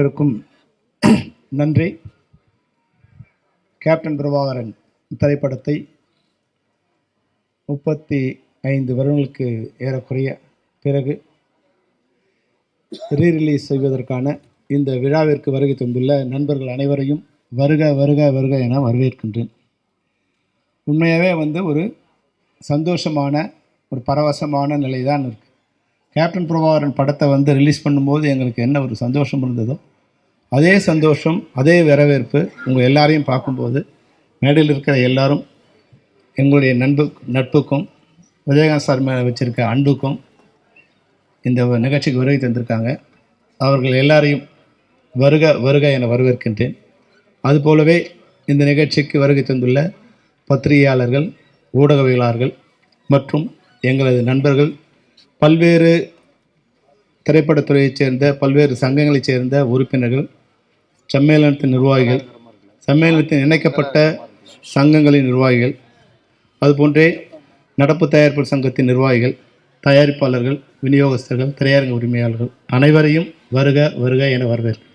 அனைவருக்கும் நன்றி. கேப்டன் பிரபாகரன் திரைப்படத்தை 35 வருடங்களுக்கு ஏறக்குறைய பிறகு ரீரிலீஸ் செய்வதற்கான இந்த விழாவிற்கு வருகை தந்துள்ள நண்பர்கள் அனைவரையும் வருக வருக வருக என வரவேற்கின்றேன். உண்மையாகவே ஒரு சந்தோஷமான ஒரு பரவசமான நிலை தான் இருக்குது. கேப்டன் பிரபாகரன் படத்தை ரிலீஸ் பண்ணும்போது எங்களுக்கு என்ன ஒரு சந்தோஷம் இருந்ததோ அதே சந்தோஷம், அதே வரவேற்பு உங்கள் எல்லாரையும் பார்க்கும்போது மேடையில் இருக்கிற எல்லாரும் எங்களுடைய நட்புக்கும் விஜயகாந்த் சார் மேலே வச்சுருக்க அன்புக்கும் இந்த நிகழ்ச்சிக்கு வருகை தந்திருக்காங்க. அவர்கள் எல்லாரையும் வருக வருக என வரவேற்கின்றேன். அதுபோலவே இந்த நிகழ்ச்சிக்கு வருகை தந்துள்ள பத்திரிகையாளர்கள், ஊடகவியலாளர்கள் மற்றும் எங்களது நண்பர்கள், பல்வேறு திரைப்படத்துறையைச் சேர்ந்த பல்வேறு சங்கங்களைச் சேர்ந்த உறுப்பினர்கள், சம்மேளனத்தின் நிர்வாகிகள், சம்மேளனத்தின் இணைக்கப்பட்ட சங்கங்களின் நிர்வாகிகள், அதுபோன்றே நடப்பு தயாரிப்பு சங்கத்தின் நிர்வாகிகள், தயாரிப்பாளர்கள், விநியோகஸ்தர்கள், திரையரங்க உரிமையாளர்கள் அனைவரையும் வருக வருக என வரவேற்கிறோம்.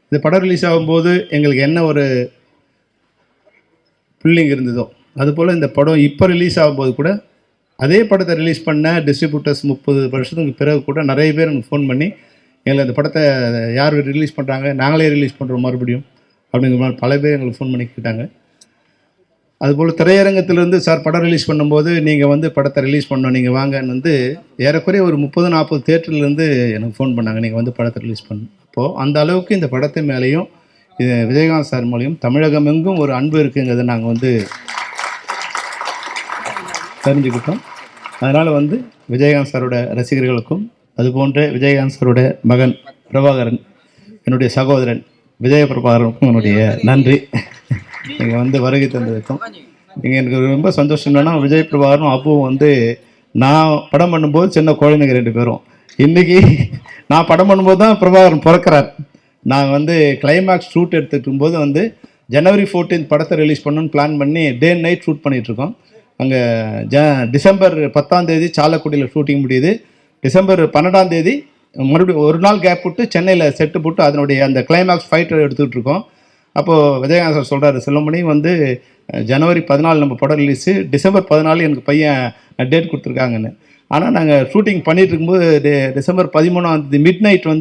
இந்த படம் ரிலீஸ் ஆகும்போது எங்களுக்கு என்ன ஒரு ஃபீலிங் இருந்ததோ அதுபோல் இந்த படம் இப்போ ரிலீஸ் ஆகும்போது கூட அதே படத்தை ரிலீஸ் பண்ண டிஸ்ட்ரிபியூட்டர்ஸ் 30 வருஷத்துக்கு பிறகு கூட நிறைய பேர் எனக்கு ஃபோன் பண்ணி எங்களுக்கு அந்த படத்தை யார் ரிலீஸ் பண்ணுறாங்க, நாங்களே ரிலீஸ் பண்ணுறோம் மறுபடியும் அப்படிங்கிற மாதிரி பல பேர் எங்களுக்கு ஃபோன் பண்ணி கேட்டாங்க. அதுபோல் திரையரங்கத்திலேருந்து சார் படம் ரிலீஸ் பண்ணும்போது நீங்கள் படத்தை ரிலீஸ் பண்ணோம், நீங்கள் வாங்கன்னு ஏறக்குறைய ஒரு 30-40 தேட்டர்லேருந்து எனக்கு ஃபோன் பண்ணாங்க, நீங்கள் படத்தை ரிலீஸ் பண்ணணும். அப்போது அந்த அளவுக்கு இந்த படத்தை மேலேயும் இது விஜயகாந்த் சார் மூலியம் தமிழகம் எங்கும் ஒரு அன்பு இருக்குங்கிறத நாங்கள் தெரிஞ்சுக்கிட்டோம். அதனால் விஜயகாந்த் சாரோட ரசிகர்களுக்கும் அதுபோன்ற விஜயகாந்த் சாரோட மகன் பிரபாகரன், என்னுடைய சகோதரன் விஜய பிரபாகரனுக்கும் என்னுடைய நன்றி. நீங்கள் வருகை தந்ததுக்கும் நீங்கள் எனக்கு ரொம்ப சந்தோஷம். என்னன்னா விஜய் பிரபாகரனும் அப்புவும் நான் படம் பண்ணும்போது சின்ன குழந்தைங்க 2 பேரும். இன்றைக்கி நான் படம் பண்ணும்போது தான் பிரபாகரன் பிறக்கிறார். நாங்கள் கிளைமேக்ஸ் ஷூட் எடுத்துகிட்டு இருக்கும்போது ஜனவரி 14 படத்தை ரிலீஸ் பண்ணணுன்னு பிளான் பண்ணி டே அண்ட் நைட் ஷூட் பண்ணிகிட்ருக்கோம். அங்கே டிசம்பர் 10 சாலக்குடியில் ஷூட்டிங் முடியுது. டிசம்பர் 12 மறுபடியும் ஒரு நாள் கேப் விட்டு சென்னையில் செட்டு போட்டு அதனுடைய அந்த கிளைமேக்ஸ் ஃபைட்டர் எடுத்துக்கிட்டு இருக்கோம். அப்போது விஜயகாந்த் சார் சொல்கிறாரு, செல்வமணி ஜனவரி 14 நம்ம படம் ரிலீஸு, டிசம்பர் 14 எனக்கு பையன் டேட் கொடுத்துருக்காங்கன்னு. ஆனால் நாங்கள் ஷூட்டிங் பண்ணிகிட்டு இருக்கும்போது டிசம்பர் 13 மிட் நைட்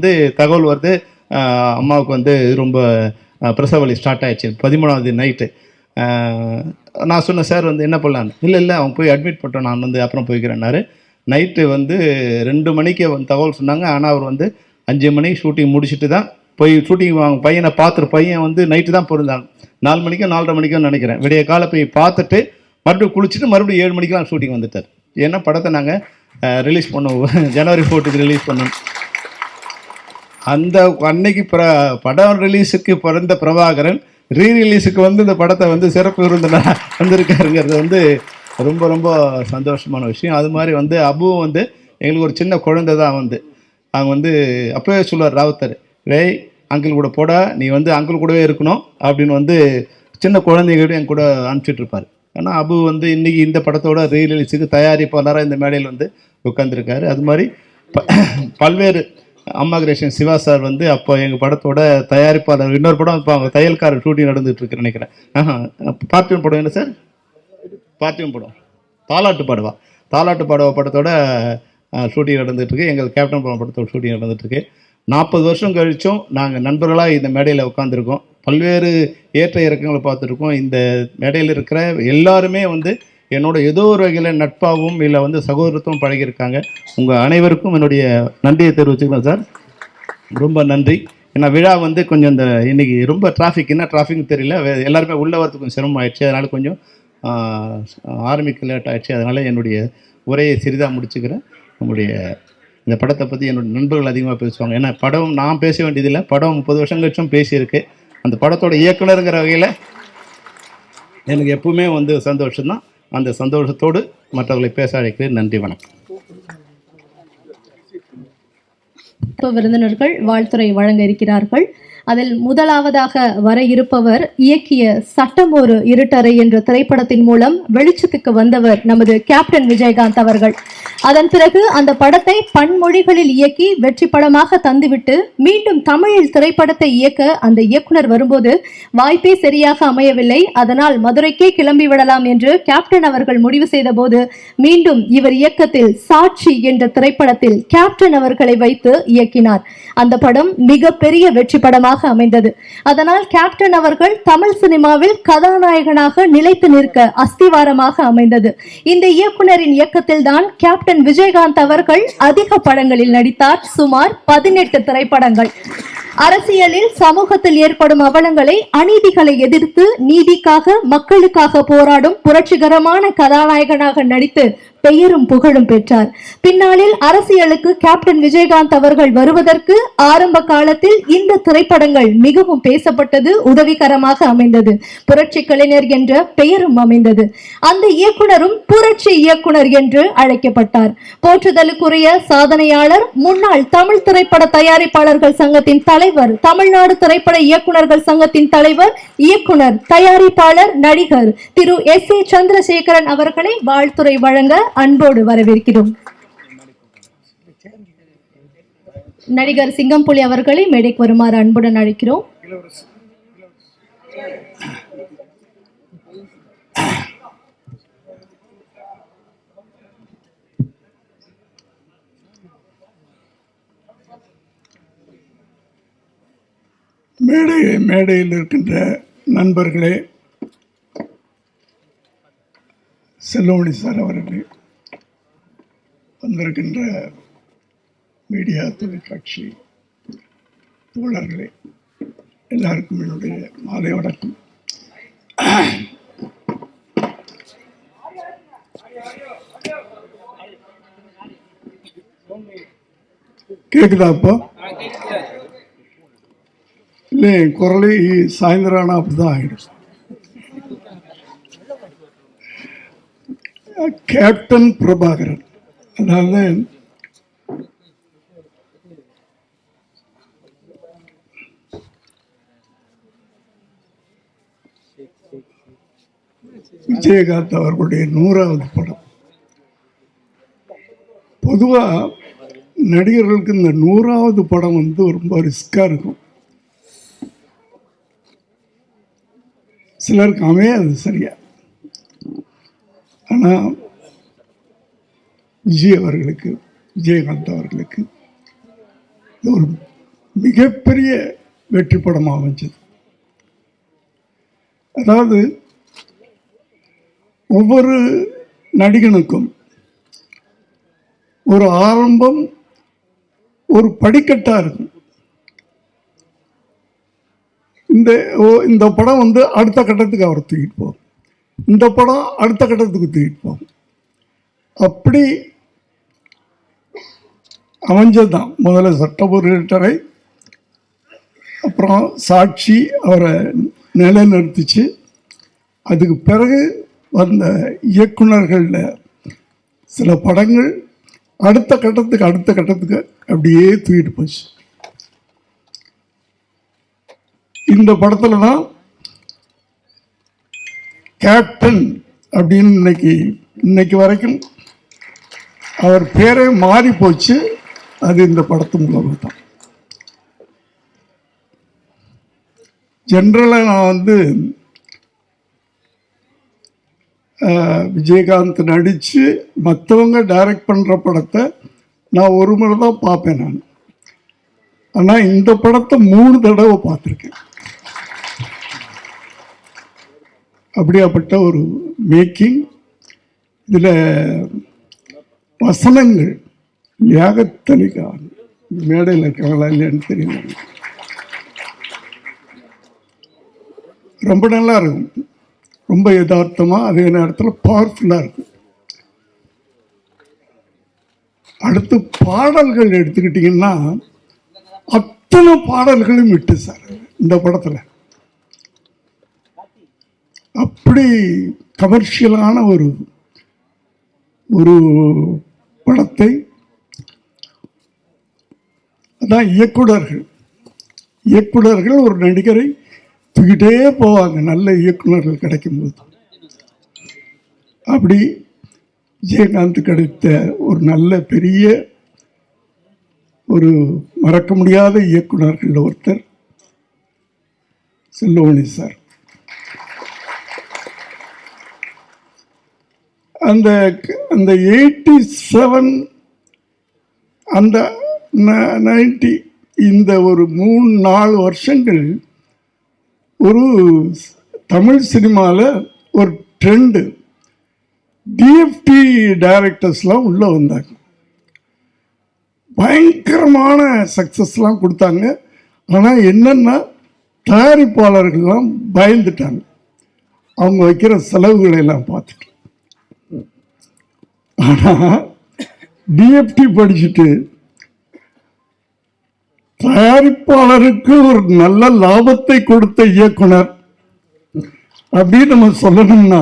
தகவல் வருது, அம்மாவுக்கு ரொம்ப பிரசவ ஸ்டார்ட் ஆகிடுச்சு 13 நைட்டு. நான் சொன்னேன், சார் என்ன பண்ணலான்னு. இல்லை அவங்க போய் அட்மிட் பண்ணிட்டோம், நான் அப்புறம் போய்க்கிறேன்னாரு. நைட்டு 2 மணிக்கு தகவல் சொன்னாங்க. ஆனால் அவர் 5 மணிக்கு ஷூட்டிங் முடிச்சுட்டு தான் போய் ஷூட்டிங் வாங்க பையனை பார்த்துட்டு, பையன் நைட்டு தான் பிறந்தாங்க, 4 மணிக்கோ 4:30 மணிக்கோ நினைக்கிறேன். விடிய காலை போய் பார்த்துட்டு மறுபடியும் குளிச்சுட்டு மறுபடியும் 7 மணிக்கெலாம் ஷூட்டிங் வந்துட்டார். ஏன்னா படத்தை நாங்கள் ரிலீஸ் பண்ணோம், ஜனவரி 14 ரிலீஸ் பண்ணோம். அந்த அன்னைக்கு படம் ரிலீஸுக்கு பிறந்த பிரபாகரன் ரீரிலீஸுக்கு இந்த படத்தை சிறப்பு விருந்தினர் வந்திருக்காருங்கிறது ரொம்ப ரொம்ப சந்தோஷமான விஷயம். அது மாதிரி அபுவும் எங்களுக்கு ஒரு சின்ன குழந்தை தான். அவங்க அப்போவே சொல்லுவார் ராவுத்தர், அங்கிள் கூட போடா, நீ அங்கிள் கூடவே இருக்கணும் அப்படின்னு சின்ன குழந்தைங்கிட்ட என் கூட அனுப்பிச்சிட்ருப்பார். ஆனால் அபு இன்றைக்கி இந்த படத்தோட ரீரிலீஸுக்கு தயாரிப்பாளராக இந்த மேடையில் உட்காந்துருக்காரு. அது மாதிரி பல்வேறு அம்மா கிரேஷன் சிவா சார் அப்போ எங்கள் படத்தோட தயாரிப்பாளர். இன்னொரு படம் இப்போ அவங்க தையல்காரர் ஷூட்டிங் நடந்துகிட்ருக்கு நினைக்கிறேன். பார்த்திபன் படம் என்ன சார்? பார்த்திபன் படம் தாலாட்டு பாடவா படத்தோட ஷூட்டிங் நடந்துகிட்ருக்கு. எங்கள் கேப்டன் படத்தோட ஷூட்டிங் நடந்துகிட்ருக்கு. 40 வருஷம் கழிச்சும் நாங்கள் நண்பர்களாக இந்த மேடையில் உட்காந்துருக்கோம். பல்வேறு ஏற்ற இறக்கங்களை பார்த்துருக்கோம். இந்த மேடையில் இருக்கிற எல்லாருமே என்னோட ஏதோ ஒரு வகையில் நட்பாகவும் இல்லை சகோதரத்துவம் பழகியிருக்காங்க. உங்கள் அனைவருக்கும் என்னுடைய நன்றியை தெரிவிச்சுக்கிறேன் சார். ரொம்ப நன்றி. ஏன்னா விழா கொஞ்சம் இந்த இன்றைக்கி ரொம்ப என்ன டிராஃபிக்னு தெரியல, எல்லாருமே உள்ளே வரதுக்கு கொஞ்சம் சிரமம் ஆயிடுச்சு. அதனால் கொஞ்சம் ஆரம்பிக்க லேட் ஆகிடுச்சு. அதனால் என்னுடைய உரையை சிறிதாக முடிச்சுக்கிறேன். நம்முடைய இந்த படத்தை பற்றி என்னுடைய நண்பர்கள் அதிகமாக பேசுவாங்க. ஏன்னா படம் நான் பேச வேண்டியதில்லை, படம் 30 வருஷம் கழிச்சும் பேசியிருக்கு. அந்த படத்தோட இயக்குனருங்கிற வகையில் எனக்கு எப்பவுமே சந்தோஷம்தான். அந்த சந்தோஷத்தோடு மற்றவர்களை பேச அழைக்கிறேன். நன்றி, வணக்கம். விருந்தினர்கள் வாழ்த்துறை வழங்க இருக்கிறார்கள். அதில் முதலாவதாக வர இருப்பவர் இயக்கிய சட்டம் ஒரு இருட்டறை என்ற திரைப்படத்தின் மூலம் வெளிச்சத்துக்கு வந்தவர் நமது கேப்டன் விஜயகாந்த் அவர்கள். அதன் பிறகு அந்த படத்தை பன்மொழிகளில் இயக்கி வெற்றி படமாக தந்துவிட்டு மீண்டும் தமிழில் திரைப்படத்தை இயக்க அந்த இயக்குனர் வரும்போது வாய்ப்பே சரியாக அமையவில்லை. அதனால் மதுரைக்கே கிளம்பி விடலாம் என்று கேப்டன் அவர்கள் முடிவு செய்த போது மீண்டும் இவர் இயக்கத்தில் சாட்சி என்ற திரைப்படத்தில் கேப்டன் அவர்களை வைத்து இயக்கினார். அந்த படம் மிகப்பெரிய வெற்றி படமாக அமைந்தது. அதனால் கேப்டன் அவர்கள் தமிழ் சினிமாவில் கதாநாயகனாக நிலைத்து நிற்க அஸ்திவாரமாக அமைந்தது. இந்த இயக்குனரின் இயக்கத்தில் தான் கேப்டன் விஜயகாந்த் அவர்கள் அதிக படங்களில் நடித்தார். சுமார் 18 திரைப்படங்கள். அரசியலில் சமூகத்தில் ஏற்படும் அவலங்களை அநீதிகளை எதிர்த்து நீதிக்காக மக்களுக்காக போராடும் புரட்சிகரமான கதாநாயகனாக நடித்து பெயரும் புகழும் பெற்றார். பின்னாளில் அரசியலுக்கு கேப்டன் விஜயகாந்த் அவர்கள் வருவதற்கு ஆரம்ப காலத்தில் இந்த திரைப்படங்கள் மிகவும் பேசப்பட்டது, உதவிகரமாக அமைந்தது. புரட்சி கலைஞர் என்ற பெயரும் அமைந்தது. அந்த இயக்குனரும் புரட்சி இயக்குனர் என்று அழைக்கப்பட்டார். போற்றுதலுக்குரிய சாதனையாளர், முன்னாள் தமிழ் திரைப்பட தயாரிப்பாளர்கள் சங்கத்தின் தலைவர், தமிழ்நாடு திரைப்பட இயக்குனர்கள் சங்கத்தின் தலைவர், இயக்குனர், தயாரிப்பாளர், நடிகர் திரு S.A. சந்திரசேகரன் அவர்களை வாழ்த்துரை வழங்க அன்போடு வரவேற்கிறோம். நடிகர் சிங்கம்புலி அவர்களை மேடைக்கு வருமாறு அன்புடன் அழைக்கிறோம். மேடையில் இருக்கின்ற நண்பர்களே, செல்வமணி சார் அவர்களே, வந்திருக்கின்ற மீடியா தொலைக்காட்சி தோழர்களே, எல்லாருக்கும் என்னுடைய மாலை வணக்கம். கேக்குதா? அப்போ இல்லை, என் குரலை சாயந்தரம் ஆனால் அப்படிதான் ஆகிடும். கேப்டன் பிரபாகரன், அதாவது விஜயகாந்த் அவர்களுடைய 100வது படம். பொதுவா நடிகர்களுக்கு இந்த 100வது படம் ரொம்ப ரிஸ்கா இருக்கும். சிலருக்கு அமையாது சரியா. ஆனால் விஜயகாந்த் அவர்களுக்கு ஒரு மிகப்பெரிய வெற்றி படமாக அமைஞ்சது. அதாவது ஒவ்வொரு நடிகனுக்கும் ஒரு ஆரம்பம், ஒரு படிக்கட்டா இருக்கும். இந்த படம் அடுத்த கட்டத்துக்கு அவர் தூக்கிட்டு போகும், இந்த படம் அடுத்த கட்டத்துக்கு தூக்கிட்டு போகும். அப்படி அமைஞ்சதுதான் முதல்ல சட்டபூர்வரை, அப்புறம் சாட்சி அவரை நிலைநிறுத்திச்சு. அதுக்கு பிறகு வந்த இயக்குனர்கள்ல சில படங்கள் அடுத்த கட்டத்துக்கு அப்படியே தூக்கிட்டு போச்சு. இந்த படத்துல தான் கேப்டன் அப்படின்னு இன்னைக்கு வரைக்கும் அவர் பேரே மாறி போச்சு. அது இந்த படத்து மூலமாக தான். ஜென்ரலாக நான் விஜயகாந்த் நடித்து மற்றவங்க டைரக்ட் பண்ணுற படத்தை நான் ஒரு முறை தான் பார்ப்பேன் நான். ஆனால் இந்த படத்தை 3 தடவை பார்த்துருக்கேன். அப்படியாப்பட்ட ஒரு மேக்கிங். இதில் வசனங்கள் லியாகத்தலிகா மேடையில் இருக்காங்களா இல்லையான்னு தெரியல, ரொம்ப நல்லா இருக்கும். ரொம்ப யதார்த்தமாக, அதே நேரத்தில் பவர்ஃபுல்லாக இருக்கும். அடுத்து பாடல்கள் எடுத்துக்கிட்டிங்கன்னா அத்தனை பாடல்களும் விட்டு சார் இந்த படத்தில். அப்படி கமர்ஷியலான ஒரு படத்தை அதான் இயக்குனர்கள் ஒரு நடிகரை தூக்கிட்டே போவாங்க நல்ல இயக்குனர்கள் கிடைக்கும்போது. அப்படி விஜயகாந்த் கிடைத்த ஒரு நல்ல பெரிய ஒரு மறக்க முடியாத இயக்குனர்கள் ஒருத்தர் செல்வமணி சார். அந்த அந்த 87 அந்த 90 இந்த ஒரு 3-4 வருஷங்கள் ஒரு தமிழ் சினிமாவில் ஒரு ட்ரெண்டு. டிஎஃப்டி டைரக்டர்ஸ்லாம் உள்ளே வந்தாங்க, பயங்கரமான சக்ஸஸ்லாம் கொடுத்தாங்க. ஆனால் என்னென்னா தயாரிப்பாளர்கள்லாம் பயந்துட்டாங்க அவங்க வைக்கிற செலவுகளை எல்லாம் பார்த்துட்டு. ஆனால் டிஎஃப்டி படிச்சுட்டு தயாரிப்பாளருக்கு ஒரு நல்ல லாபத்தை கொடுத்த இயக்குனர் அப்படின்னு நம்ம சொல்லணும்னா,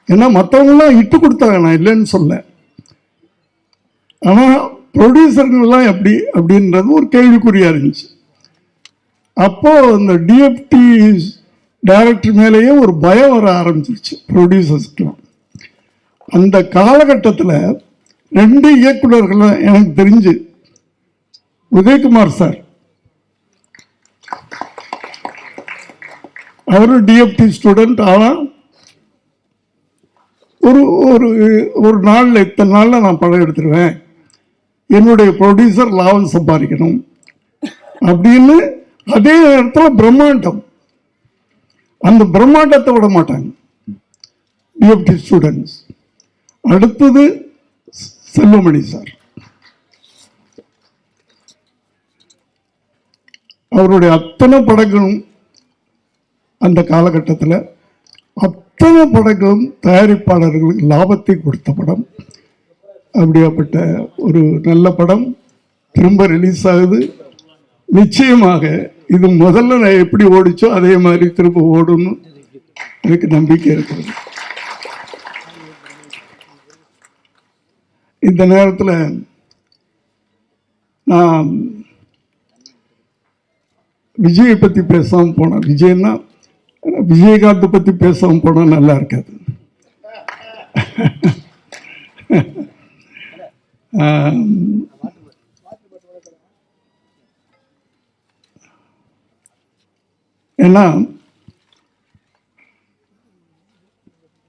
ஏன்னா மற்றவங்களாம் இட்டு கொடுத்தாங்க, நான் இல்லைன்னு சொல்ல. ஆனால் ப்ரொடியூசர்கள்லாம் எப்படி அப்படின்றது ஒரு கேள்விக்குறியாக இருந்துச்சு. அப்போது அந்த டிஎஃப்டி டைரக்டர் மேலேயே ஒரு பயம் வர ஆரம்பிச்சிருச்சு ப்ரொடியூசர்ஸ்க்கெலாம். அந்த காலகட்டத்தில் 2 இயக்குநர்களும் எனக்கு தெரிஞ்சு, உதயகுமார் சார் அவரும் டிஎஃப்டி ஸ்டூடெண்ட். ஆனால் ஒரு ஒரு ஒரு நாளில் இத்தனை நாளில் நான் படம் எடுத்துருவேன், என்னுடைய ப்ரொடியூசர் லாபம் சம்பாதிக்கணும் அப்படின்னு. அதே நேரத்தில் பிரம்மாண்டம், அந்த பிரம்மாண்டத்தை விட மாட்டாங்க டிஎஃப்டி ஸ்டூடெண்ட்ஸ். அடுத்தது செல்வமணி சார், அவருடைய அத்தனை படங்களும் அந்த காலகட்டத்தில் அத்தனை படங்களும் தயாரிப்பாளர்களுக்கு லாபத்தை கொடுத்த படம். அப்படியாப்பட்ட ஒரு நல்ல படம் திரும்ப ரிலீஸ் ஆகுது. நிச்சயமாக இது முதல்ல நான் எப்படி ஓடிச்சோ அதே மாதிரி திரும்ப ஓடணும் எனக்கு நம்பிக்கை இருக்கிறது. இந்த நேரத்தில் நான் விஜயை பற்றி பேசாமல் போனேன். விஜய்னா விஜயகாந்த் பற்றி பேசாமல் போனால் நல்லா இருக்காது. ஏன்னா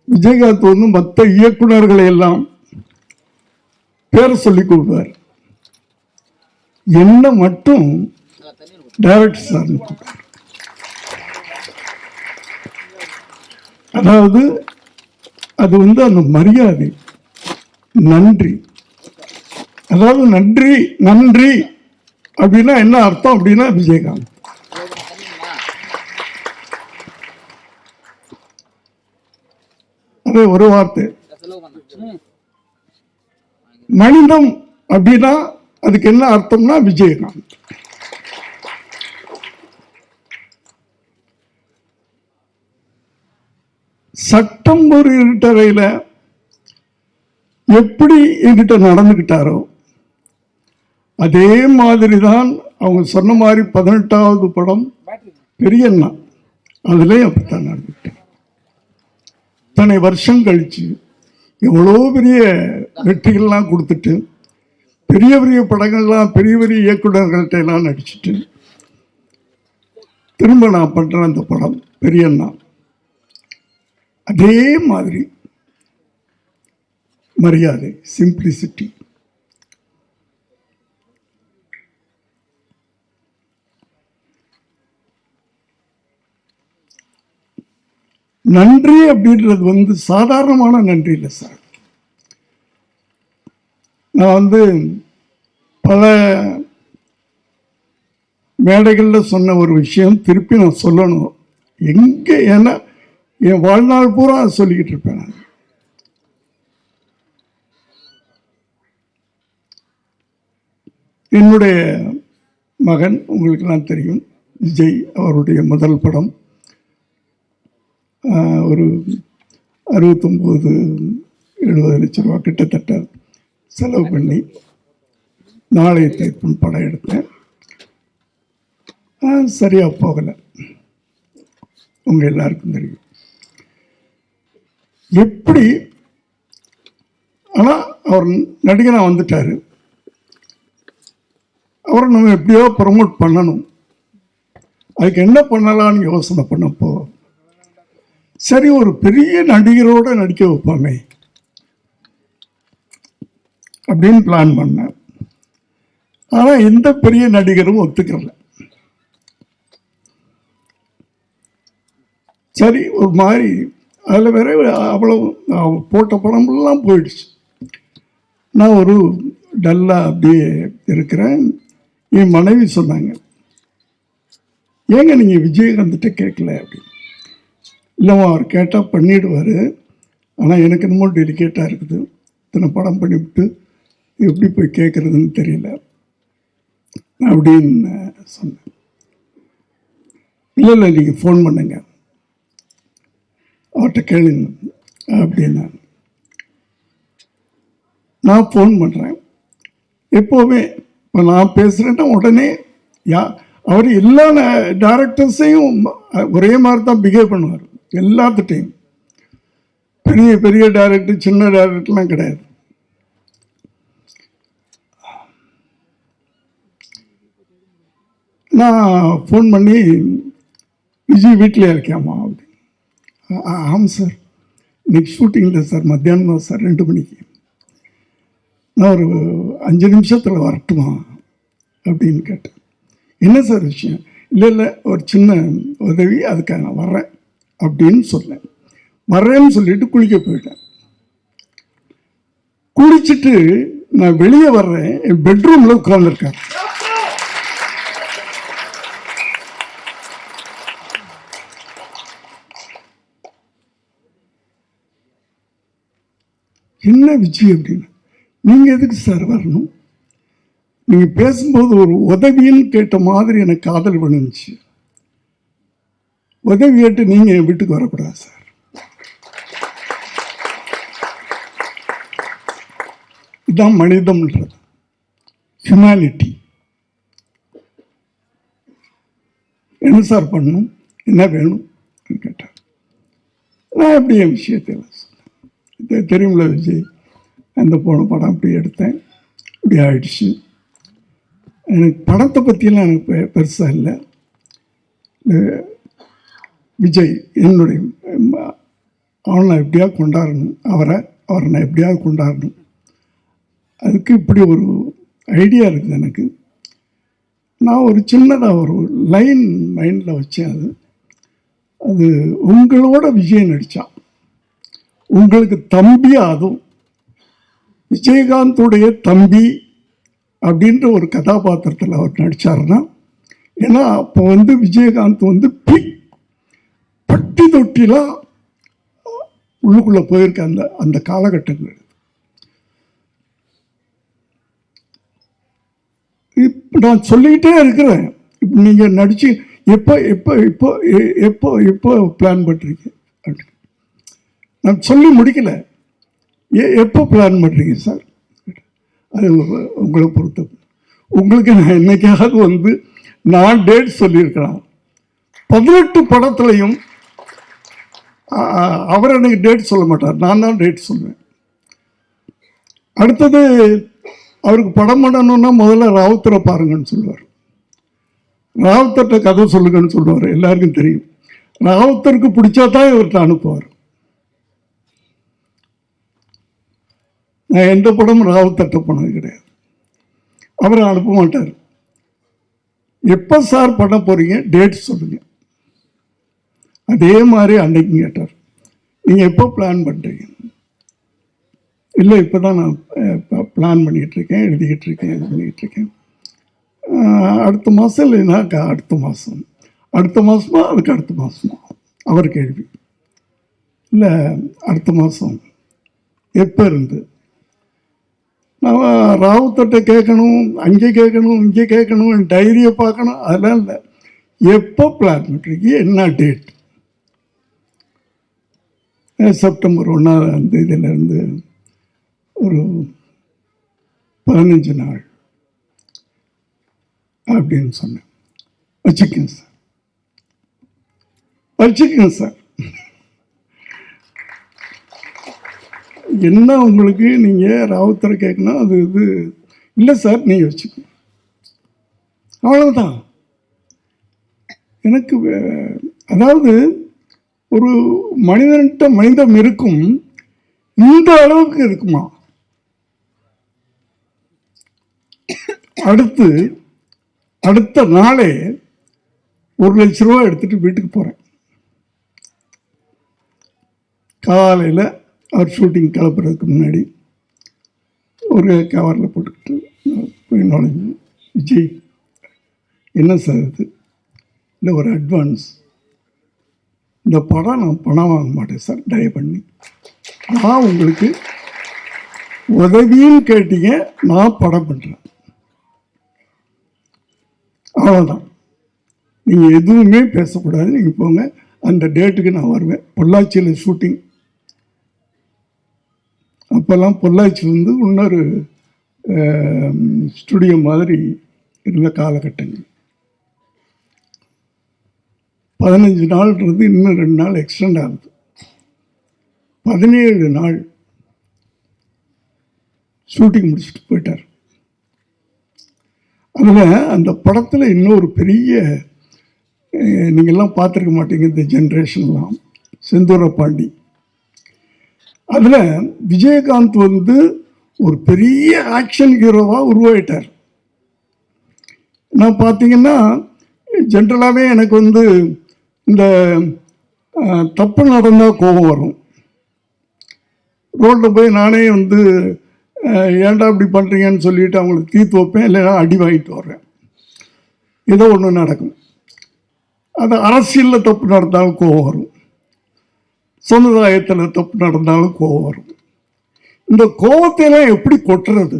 விஜயகாந்த் வந்து மற்ற இயக்குநர்களை எல்லாம் பேர் சொல்லி கொடுப்பார், என்ன மட்டும் டைரக்டர் சார். அதாவது அது வந்து அந்த மரியாதை, நன்றி. அதாவது நன்றி நன்றி அப்படின்னா என்ன அர்த்தம் அப்படின்னா விஜயகாந்த். அது ஒரு வார்த்தை. மனிதம் அப்படின்னா அதுக்கு என்ன அர்த்தம்னா விஜயகாந்த். சட்டம் ஒரு இருட்டறையில் எப்படி என்கிட்ட நடந்துக்கிட்டாரோ அதே மாதிரி தான் அவங்க சொன்ன மாதிரி 18வது படம் பெரியண்ணா, அதுலேயும் அப்படித்தான் நடந்துக்கிட்டேன். இத்தனை வருஷம் கழிச்சு எவ்வளோ பெரிய வெற்றிகள்லாம் கொடுத்துட்டு பெரிய பெரிய படங்கள்லாம் பெரிய பெரிய இயக்குநர்கள்ட்ட எல்லாம் நடிச்சுட்டு திரும்ப நான் பண்ணுறேன் அந்த படம் பெரியண்ணா. அதே மாதிரி மரியாதை, சிம்பிளிசிட்டி. நன்றி அப்படின்றது வந்து சாதாரணமான நன்றி இல்லை சார். நான் வந்து பல மேடைகளில் சொன்ன ஒரு விஷயம் திருப்பி நான் சொல்லணும். எங்கே ஏன்னா என் வாழ்நாள் பூரா சொல்லிக்கிட்டு இருப்பேன் நான். என்னுடைய மகன் உங்களுக்கெல்லாம் தெரியும், விஜய் அவருடைய முதல் படம் ஒரு 69-70 லட்சம் ரூபா கிட்டத்தட்ட செலவு பண்ணி நாளைய தீர்ப்புன்னு படம் எடுத்தேன். சரியாக போகலை. உங்கள் எல்லாருக்கும் தெரியும் எப்படி. ஆனால் அவர் நடிகனாக வந்துட்டார். அவரை நம்ம எப்படியோ ப்ரமோட் பண்ணணும். அதுக்கு என்ன பண்ணலான்னு யோசனை பண்ணப்போ, சரி ஒரு பெரிய நடிகரோடு நடிக்க வைப்பாமே அப்படின்னு பிளான் பண்ணேன். ஆனால் எந்த பெரிய நடிகரும் ஒத்துக்கல. சரி ஒரு மாதிரி அதில் வேற அவ்வளோ போட்ட படமெல்லாம் போயிடுச்சு. நான் ஒரு டல்லாக அப்படியே இருக்கிறேன். என் மனைவி சொன்னாங்க, ஏங்க நீங்கள் விஜயகாந்த்கிட்ட கேட்கல அப்படின்னு. இல்லைம்மா அவர் கேட்டால் பண்ணிவிடுவார், ஆனால் எனக்கு என்னமோ டெலிகேட்டாக இருக்குது, இத்தனை படம் பண்ணிவிட்டு எப்படி போய் கேட்குறதுன்னு தெரியல அப்படின்னு சொன்னேன். இல்லை நீங்கள் ஃபோன் பண்ணுங்க, அவர்கிட்ட கேளுங்க அப்படின்னா. நான் ஃபோன் பண்ணுறேன். எப்போவுமே இப்போ நான் பேசுகிறேன்னா உடனே அவர் எல்லா டைரக்டர்ஸையும் ஒரே மாதிரி தான் பிஹேவ் பண்ணுவார். எல்லாத்துட்டையும் பெரிய பெரிய டைரக்டர் சின்ன டைரக்டர்லாம் கிடையாது. நான் ஃபோன் பண்ணி விஜய் வீட்டில் இருக்கேம்மா அப்படி. ஆமாம் சார், இன்னைக்கு ஷூட்டிங்கில் சார், மத்தியானம் தான் சார் 2 மணிக்கு. நான் ஒரு 5 நிமிஷத்தில் வரட்டுமா அப்படின்னு கேட்டேன். என்ன சார் விஷயம்? இல்லை ஒரு சின்ன உதவி, அதுக்காக நான் வர்றேன் அப்படின்னு சொன்னேன். வர்றேன்னு சொல்லிட்டு குளிக்க போயிட்டேன். குளிச்சுட்டு நான் வெளியே வர்றேன், என் பெட்ரூமில் உட்கார்ந்துருக்கேன். என்ன விஜய் அப்படின்னு. நீங்கள் எதுக்கு சார் வரணும்? நீங்கள் பேசும்போது ஒரு உதவின்னு கேட்ட மாதிரி எனக்கு காதல் விழுந்துச்சு. உதவி கேட்டு நீங்கள் என் வீட்டுக்கு வரக்கூடாது சார். இதுதான் மனிதம்ன்றது, ஹியூமனிட்டி. என்ன சார் பண்ணணும், என்ன வேணும் கேட்டார். நான் எப்படி என் விஷயத்தை சொன்னேன். தெரியுமில்ல விஜய், அந்த போன படம் அப்படி எடுத்தேன், இப்படி ஆயிடுச்சு. எனக்கு படத்தை பற்றியெல்லாம் எனக்கு பெருசாக இல்லை. விஜய் என்னுடைய அவனை நான் எப்படியாவது கொண்டாடணும், அவரை நான் எப்படியாவது கொண்டாடணும். அதுக்கு இப்படி ஒரு ஐடியா இருக்குது எனக்கு. நான் ஒரு சின்னதாக ஒரு லைன் மைண்டில் வச்சேன். அது உங்களோட விஜய் நடித்தான், உங்களுக்கு தம்பி, அதுவும் விஜயகாந்துடைய தம்பி அப்படின்ற ஒரு கதாபாத்திரத்தில் அவர் நடித்தார்னா, ஏன்னா அப்போ விஜயகாந்த் பட்டி தொட்டிலாம் உள்ளுக்குள்ளே போயிருக்க அந்த காலகட்டங்கள். இப்போ நான் சொல்லிக்கிட்டே இருக்கிறேன். இப்போ நீங்கள் நடிச்சு எப்போ எப்போ இப்போ எப்போ எப்போ பிளான் பண்ணுறீங்க அப்படின்னு நான் சொல்லி முடிக்கல. எப்போ பிளான் பண்ணுறீங்க சார்? அது உங்களை பொறுத்த. உங்களுக்கு நான் என்னைக்காவது நான் டேட் சொல்லியிருக்கலாம். 18 படத்துலையும் அவர் எனக்கு டேட் சொல்ல மாட்டார், நான் தான் டேட் சொல்லுவேன். அடுத்தது அவருக்கு படம் பண்ணணும்னா முதல்ல ராவுத்தரை பாருங்கன்னு சொல்லுவார். ராவுத்தர்கிட்ட கதை சொல்லுங்கன்னு சொல்லுவார். எல்லாருக்கும் தெரியும். ராவுத்தருக்கு பிடிச்சா தான் இவர்கிட்ட அனுப்புவார். நான் எந்த படமும் ராவுத்தர்கிட்ட போனது கிடையாது. அவரை அனுப்ப மாட்டார். எப்போ சார் பண்ண போகிறீங்க, டேட் சொல்லுங்கள். அதே மாதிரி அன்னைக்கு கேட்டார், நீங்கள் எப்போ பிளான் பண்ணுறீங்க? இல்லை இப்போ தான் நான் பிளான் பண்ணிகிட்ருக்கேன், எழுதிக்கிட்டு இருக்கேன். அடுத்த மாதம் இல்லைனாக்கா அடுத்த மாதம், அடுத்த மாதமா அதுக்கு அடுத்த மாதமா அவர் கேள்வி. இல்லை அடுத்த மாதம் எப்போ இருந்து? நான் ராவுத்தர்கிட்ட கேட்கணும், அங்கே கேட்கணும், இங்கே கேட்கணும், டைரியை பார்க்கணும், அதெல்லாம் இல்லை. எப்போ பிளான் பண்ணுறீங்க, என்ன டேட்? செப்டம்பர் 1ஆம் தேதியிலேருந்து ஒரு 15 நாள் அப்படின்னு சொன்னேன். வச்சுக்கோங்க சார், வச்சுக்கோங்க சார். என்ன உங்களுக்கு நீங்கள் ராவுத்தரை கேட்கணும், அது இது இல்லை சார், நீங்கள் வச்சுக்கோங்க, அவ்வளோதான். எனக்கு அதாவது ஒரு மனிதன்கிட்ட மனிதம் இருக்கும், இந்த அளவுக்கு இருக்குமா? அடுத்த நாளே 1,00,000 ரூபா எடுத்துட்டு வீட்டுக்கு போகிறேன். காலையில் அவர் ஷூட்டிங் கிளப்புறதுக்கு முன்னாடி ஒரு கவரில் போட்டுக்கிட்டு போய் நுழைஞ்சு, விஜய் என்ன சார் இது? இல்லை, ஒரு அட்வான்ஸ். இந்த படம் நான் பணம் வாங்க மாட்டேன் சார், தயவு பண்ணி. நான் உங்களுக்கு உதவின்னு கேட்டீங்க, நான் படம் பண்ணுறேன், அவ்வளோதான். நீங்கள் எதுவுமே பேசக்கூடாது, நீங்கள் போங்க. அந்த டேட்டுக்கு நான் வருவேன். பொள்ளாச்சியில் ஷூட்டிங். அப்போல்லாம் பொள்ளாச்சி வந்து இன்னொரு ஸ்டுடியோ மாதிரி இருந்த காலகட்டங்கள். 15 நாள்ன்றது இன்னும் 2 நாள் எக்ஸ்டெண்ட் ஆகுது. 17 நாள் ஷூட்டிங் முடிச்சுட்டு போயிட்டார். அதில் அந்த படத்தில் இன்னொரு பெரிய, நீங்கள்லாம் பார்த்துருக்க மாட்டீங்க இந்த ஜென்ரேஷன்லாம், செந்தூர பாண்டி. அதில் விஜயகாந்த் வந்து ஒரு பெரிய ஆக்ஷன் ஹீரோவாக உருவாயிட்டார். நான் பார்த்தீங்கன்னா ஜென்ரலாகவே எனக்கு வந்து இந்த தப்பு நடந்தால் கோபம் வரும். ரோட்டில் போய் நானே வந்து ஏன்டா இப்படி பண்ணுறீங்கன்னு சொல்லிட்டு அவங்களுக்கு தீர்த்து வைப்பேன், இல்லைன்னா அடி வாங்கிட்டு வர்றேன். ஏதோ ஒன்று நடக்கும். அது அரசியலில் தப்பு நடந்தாலும் கோபம் வரும், சமுதாயத்தில் தப்பு நடந்தாலும் கோபம் வரும். இந்த கோபத்தையெல்லாம் எப்படி கொட்டுறது?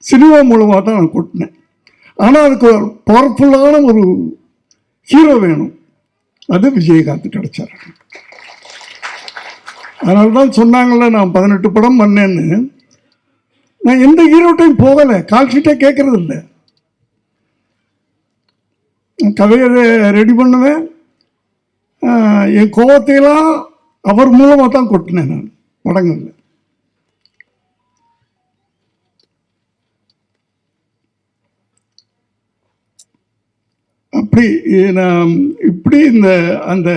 சினிமா மூலமாக தான் நான் கொட்டினேன். ஆனால் அதுக்கு ஒரு பவர்ஃபுல்லான ஒரு ஹீரோ வேணும். அது விஜயகாந்த் கிடைச்சார். அதனால தான் சொன்னாங்கள்ல, நான் 18 படம் பண்ணேன்னு. நான் எந்த ஹீரோட்டையும் போகலை, கால் ஷீட்டே கேட்கறது இல்லை. கதையை ரெடி பண்ணுவேன், என் கோபத்தையெல்லாம் அவர் மூலமாக தான் கொட்டினேன் நான் படங்களில். அப்படி நான் இப்படி அந்த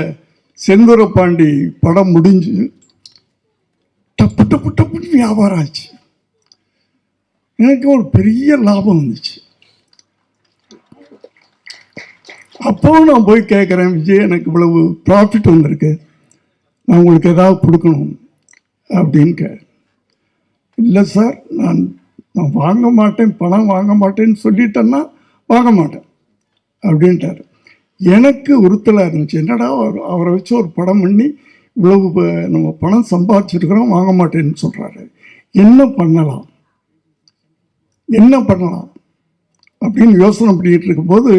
செந்தூர பாண்டி படம் முடிஞ்சு டப்பு டப்பு டப்புன்னு வியாபாரம் ஆச்சு. எனக்கு ஒரு பெரிய லாபம் வந்துச்சு. அப்போ நான் போய் கேட்குறேன், விஜய் எனக்கு இவ்வளவு ப்ராஃபிட் வந்திருக்கு, நான் உங்களுக்கு ஏதாவது கொடுக்கணும் அப்படின்னு. இல்லை சார், நான் வாங்க மாட்டேன், பணம் வாங்க மாட்டேன்னு சொல்லிட்டேன்னா வாங்க மாட்டேன் அப்படின்ட்டார். எனக்கு உறுத்தலாக இருந்துச்சு. என்னடா அவரை வச்சு ஒரு படம் பண்ணி இவ்வளவு நம்ம பணம் சம்பாதிச்சிருக்கிறோம், வாங்க மாட்டேன்னு சொல்கிறாரு. என்ன பண்ணலாம் அப்படின்னு யோசனை பண்ணிகிட்டு இருக்கும்போது,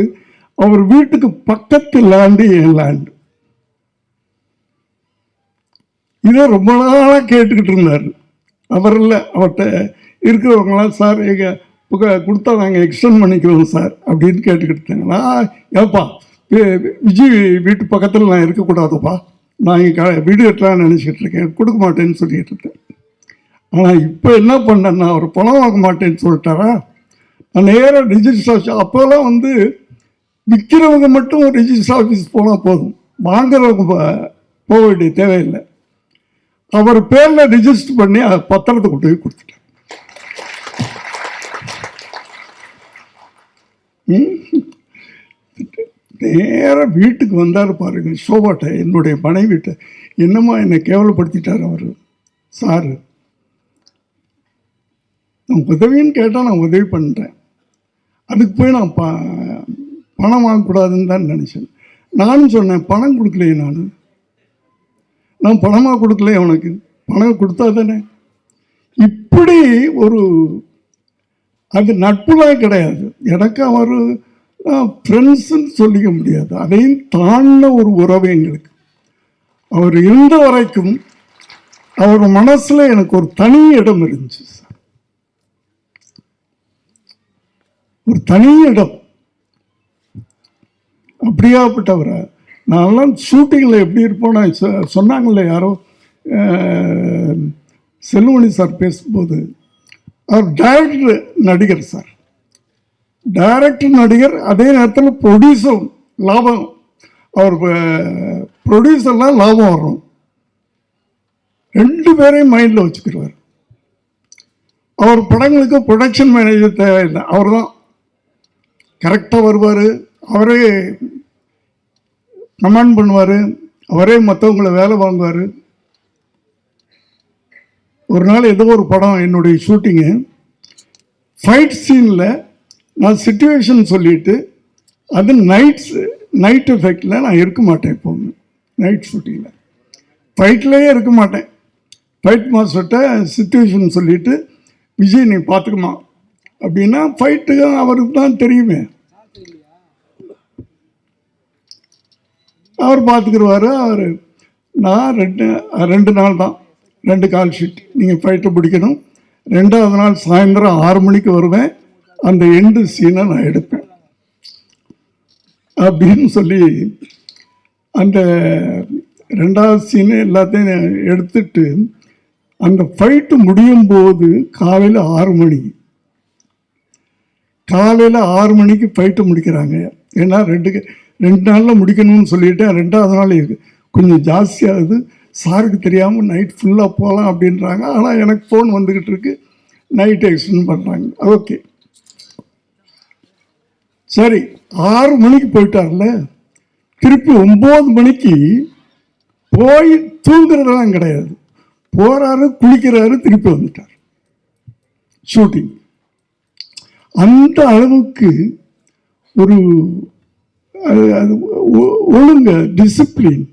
அவர் வீட்டுக்கு பக்கத்து லேண்டு என் லேண்டு. இதை ரொம்ப நாளாக கேட்டுக்கிட்டு இருந்தார். அவர் இல்லை, அவர்கிட்ட இருக்கிறவங்களாம், சார் எங்கள் கொடுத்தா நாங்கள் எக்ஸ்டெண்ட் பண்ணிக்கிறோம் சார் அப்படின்னு கேட்டுக்கிட்டு இருந்தாங்களா. ஏப்பா, விஜய் வீட்டு பக்கத்தில் நான் இருக்கக்கூடாதுப்பா, நான் இங்கே வீடு கட்டலான்னு நினச்சிக்கிட்டு இருக்கேன், கொடுக்க மாட்டேன்னு சொல்லிட்டு இருக்கேன். ஆனால் இப்போ என்ன பண்ணேன்னா, அவர் பணம் வாங்க மாட்டேன்னு சொல்லிட்டாரா, நான் நேராக ரிஜிஸ்டர் ஆஃபீஸ். அப்போல்லாம் வந்து விற்கிறவங்க மட்டும் ரிஜிஸ்டர் ஆஃபீஸ் போனால் போதும், வாங்குறவங்க போக வேண்டிய தேவையில்லை. அவர் பேரில் ரிஜிஸ்டர் பண்ணி பத்திரத்தை கொண்டு போய் கொடுத்துட்டேன். நேராக வீட்டுக்கு வந்தார் பாருங்க, ஷோபாட்டை, என்னுடைய மனைவிட்ட. என்னம்மா என்னை கேவலப்படுத்திட்டார் அவர். சார், நான் உதவின்னு கேட்டால் நான் உதவி பண்ணுறேன், அதுக்கு போய் நான் பணம் வாங்கக்கூடாதுன்னு தான் நினச்சேன். நானும் சொன்னேன், பணம் கொடுக்கலையே, நான் பணமாக கொடுக்கல, அவனுக்கு பணம் கொடுத்தா தானே. இப்படி ஒரு, அது நட்புலாம் கிடையாது எனக்கு. அவர் ஃப்ரெண்ட்ஸுன்னு சொல்லிக்க முடியாது, அதையும் தாண்ட ஒரு உறவு எங்களுக்கு. அவர் இருந்த வரைக்கும் அவர் மனசில் எனக்கு ஒரு தனி இடம் இருந்துச்சு சார், ஒரு தனி இடம். அப்படியாப்பட்டவரை நான்லாம் ஷூட்டிங்கில் எப்படி இருப்போம்னா சொன்னாங்கல்ல யாரோ செல்வமணி சார் பேசும்போது, அவர் டைரக்டர் நடிகர் சார், டைரக்டர் நடிகர், அதே நேரத்தில் ப்ரொடியூசரும் லாபம், அவர் ப்ரொடியூசர்லாம் லாபம் வரும், 2 பேரையும் மைண்டில் வச்சுக்கிடுவார். அவர் படங்களுக்கு ப்ரொடக்ஷன் மேனேஜர் தேவையில்லை, அவர் தான் கரெக்டாக வருவார், அவரே கமாண்ட் பண்ணுவார், அவரே மற்றவங்களை வேலை வாங்குவார். ஒரு நாள் ஏதோ ஒரு படம் என்னுடைய ஷூட்டிங்கு, ஃபைட் சீனில் நான் சிச்சுவேஷன் சொல்லிவிட்டு, அது நைட் எஃபெக்டில் நான் இருக்க மாட்டேன். எப்போவுமே நைட் ஷூட்டிங்கில் ஃபைட்லேயே இருக்க மாட்டேன். ஃபைட் மாஸ்டர்கிட்ட சிச்சுவேஷன் சொல்லிவிட்டு, விஜய் நீ பார்த்துக்குமா அப்படின்னா, ஃபைட்டுக்கு அவருக்கு தான் தெரியுமே, அவர் பார்த்துக்கிடுவார். நான் 2 நாள் தான், 2 கால் ஷீட். நீங்கள் ஃபைட்டை பிடிக்கணும். 2வது நாள் சாயந்தரம் 6 மணிக்கு வருவேன், அந்த எண்டு சீனை நான் எடுப்பேன் அப்படின்னு சொல்லி அந்த 2வது சீனை எல்லாத்தையும் எடுத்துட்டு, அந்த ஃபைட்டு முடியும் போது காலையில் 6 மணிக்கு ஃபைட்டு முடிக்கிறாங்க. ஏன்னா 2 நாளில் முடிக்கணும்னு சொல்லிவிட்டு 2வது நாள் கொஞ்சம் ஜாஸ்தியாகுது, சாருக்கு தெரியாமல் நைட் ஃபுல்லாக போகலாம் அப்படின்றாங்க. ஆனால் எனக்கு ஃபோன் வந்துக்கிட்டு இருக்கு, நைட்டு எக்ஸ்டெண்ட் பண்ணுறாங்க. ஓகே சரி, 6 மணிக்கு போயிட்டார்ல, திருப்பி 9 மணிக்கு போய் தூங்குறதெல்லாம் கிடையாது, போகிறாரு, குளிக்கிறாரு, திருப்பி வந்துட்டார் ஷூட்டிங். அந்த அளவுக்கு ஒரு அது ஒழுங்கு, டிசிப்ளின்,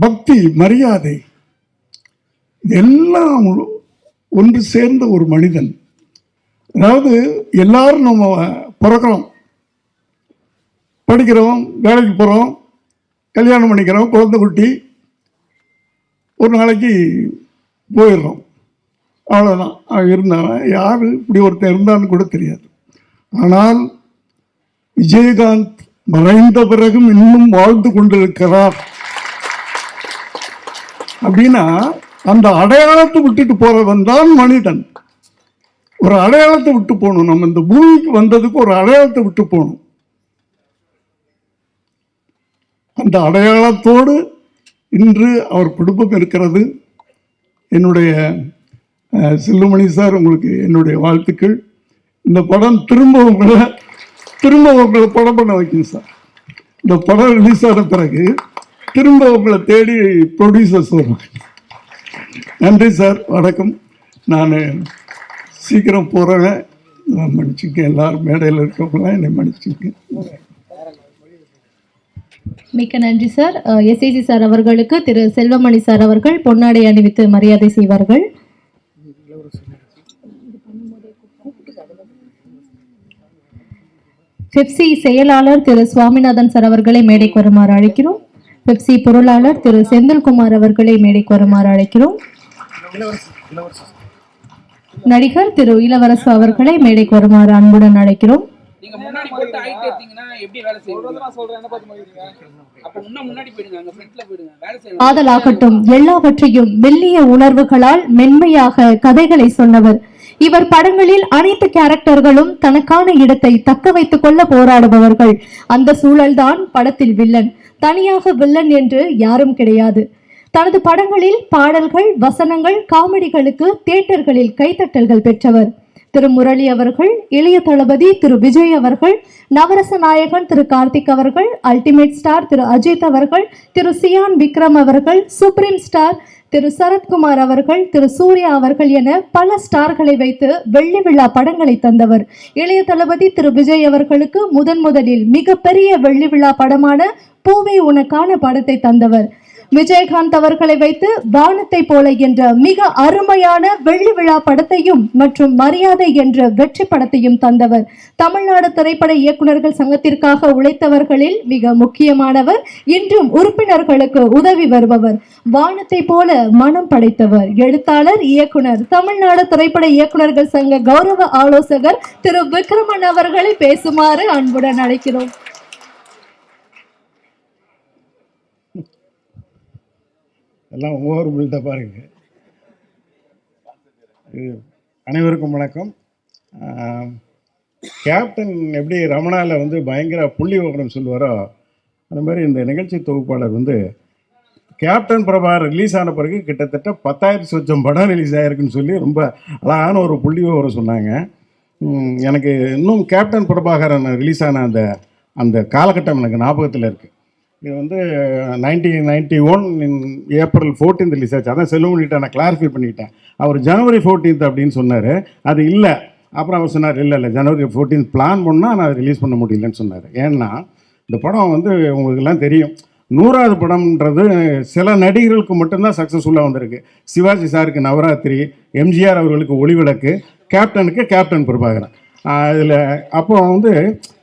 பக்தி, மரியாதை, இதெல்லாம் ஒன்று சேர்ந்த ஒரு மனிதன். அதாவது எல்லாரும் நம்ம பிறக்கிறோம், படிக்கிறோம், வேலைக்கு போகிறோம், கல்யாணம் பண்ணிக்கிறோம், குழந்தை குட்டி, ஒரு நாளைக்கு போயிடுறோம், அவ்வளோதான். இருந்தாலும் யார் இப்படி ஒருத்தர் இருந்தான்னு கூட தெரியாது. ஆனால் விஜயகாந்த் மறைந்த பிறகும் இன்னும் வாழ்ந்து கொண்டிருக்கிறார் அப்படின்னா, அந்த அடையாளத்தை விட்டுட்டு போறவன் தான் மனிதன். ஒரு அடையாளத்தை விட்டு போகணும். நம்ம இந்த பூமிக்கு வந்ததுக்கு ஒரு அடையாளத்தை விட்டு போகணும். அந்த அடையாளத்தோடு இன்று அவர் குடும்பம் இருக்கிறது. என்னுடைய செல்வமணி சார், உங்களுக்கு என்னுடைய வாழ்த்துக்கள். இந்த படம் திரும்ப உங்களை படம் பண்ண வைக்கும் சார். இந்த படம் ரிலீஸ் ஆன பிறகு திரும்ப உங்களை தேடி ப்ரொடியூசர்ஸ் வருவாங்க. நன்றி சார், வணக்கம். நான் சீக்கிரம் போகிறேன், மன்னிச்சுக்க. எல்லாரும் மேடையில் இருக்கவங்களாம் என்னை மன்னிச்சுக்க. மிக்க நன்றி சார். எஸ்ஐசி சார் அவர்களுக்கு திரு செல்வமணி சார் அவர்கள் பொன்னாடை அணிவித்து மரியாதை செய்வார்கள். பெப்சி செயலாளர் திரு சுவாமிநாதன் சார் அவர்களை மேடைக்கு வருமாறு அழைக்கிறோம். பெப்சி பொருளாளர் திரு செந்தில்குமார் அவர்களை மேடைக்கு வருமாறு அழைக்கிறோம். நடிகர் திரு இளவரசு அவர்களை மேடைக்கு வருமாறு அன்புடன் அழைக்கிறோம். ஆதலாகட்டும் எல்லாவற்றையும் மெல்லிய உணர்வுகளால் மென்மையாக கதைகளை சொன்னவர் இவர். படங்களில் அனைத்து கேரக்டர்களும் தனக்கான இடத்தை தக்க வைத்துக் கொள்ள போராடுபவர்கள். அந்த சூழல்தான் படத்தில் வில்லன். தனியாக வில்லன் என்று யாரும் கிடையாது. தனது படங்களில் பாடல்கள், வசனங்கள், காமெடிகளுக்கு தியேட்டர்களில் கைத்தட்டல்கள் பெற்றவர் திரு முரளி அவர்கள், இளைய தளபதி திரு விஜய் அவர்கள், நவரச நாயகன் திரு கார்த்திக் அவர்கள், அல்டிமேட் ஸ்டார் திரு அஜித் அவர்கள், திரு சியான் விக்ரம் அவர்கள், சுப்ரீம் ஸ்டார் திரு சரத்குமார் அவர்கள், திரு சூர்யா அவர்கள் என பல ஸ்டார்களை வைத்து வெள்ளி விழா படங்களை தந்தவர். இளைய தளபதி திரு விஜய் அவர்களுக்கு முதலில் மிகப்பெரிய வெள்ளி விழா படமான பூவே உனக்கான படத்தை தந்தவர். விஜயகாந்த் அவர்களை வைத்து வானத்தை போல என்ற மிக அருமையான வெள்ளி விழா படத்தையும் மற்றும் மரியாதை என்ற வெற்றி படத்தையும் தந்தவர். தமிழ்நாடு திரைப்பட இயக்குநர்கள் சங்கத்திற்காக உழைத்தவர்களில் மிக முக்கியமானவர். இன்றும் உறுப்பினர்களுக்கு உதவி வருபவர். வானத்தை போல மனம் படைத்தவர். எழுத்தாளர், இயக்குனர், தமிழ்நாடு திரைப்பட இயக்குநர்கள் சங்க கௌரவ ஆலோசகர் திரு விக்ரமன் அவர்களை பேசுமாறு அன்புடன் அழைக்கிறோம். எல்லாம் ஒவ்வொரு பில்டப்பாக இருக்குது. அனைவருக்கும் வணக்கம். கேப்டன் எப்படி ரமணாவில் வந்து பயங்கர புள்ளி விவரம் சொல்லுவாரோ அந்த மாதிரி இந்த நிகழ்ச்சி தொகுப்பாளர் வந்து கேப்டன் பிரபாகர் ரிலீஸ் ஆன பிறகு கிட்டத்தட்ட 10,000 சொச்சம் படம் ரிலீஸ் ஆகிருக்குன்னு சொல்லி ரொம்ப அழகான ஒரு புள்ளி விவரம் சொன்னாங்க. எனக்கு இன்னும் கேப்டன் பிரபாகரன் ரிலீஸ் ஆன அந்த காலகட்டம் எனக்கு ஞாபகத்தில் இருக்குது. இது வந்து 1991 ஏப்ரல் 14 ரிலீஸ் ஆச்சு. அதான் செல்வமணிகிட்ட நான் கிளாரிஃபை பண்ணிக்கிட்டேன். அவர் ஜனவரி 14 அப்படின்னு சொன்னார். அது இல்லை. அப்புறம் அவர் சொன்னார் இல்லை ஜனவரி 14 பிளான் பண்ணால் நான் ரிலீஸ் பண்ண முடியலன்னு சொன்னார். ஏன்னா இந்த படம் வந்து உங்களுக்கெல்லாம் தெரியும், 100வது படம்ன்றது சில நடிகர்களுக்கு மட்டும்தான் சக்ஸஸ்ஃபுல்லாக வந்திருக்கு. சிவாஜி சாருக்கு நவராத்திரி, எம்ஜிஆர் அவர்களுக்கு ஒளிவிளக்கு, கேப்டனுக்கு கேப்டன் பிரபாகரன். இதில் அப்போ வந்து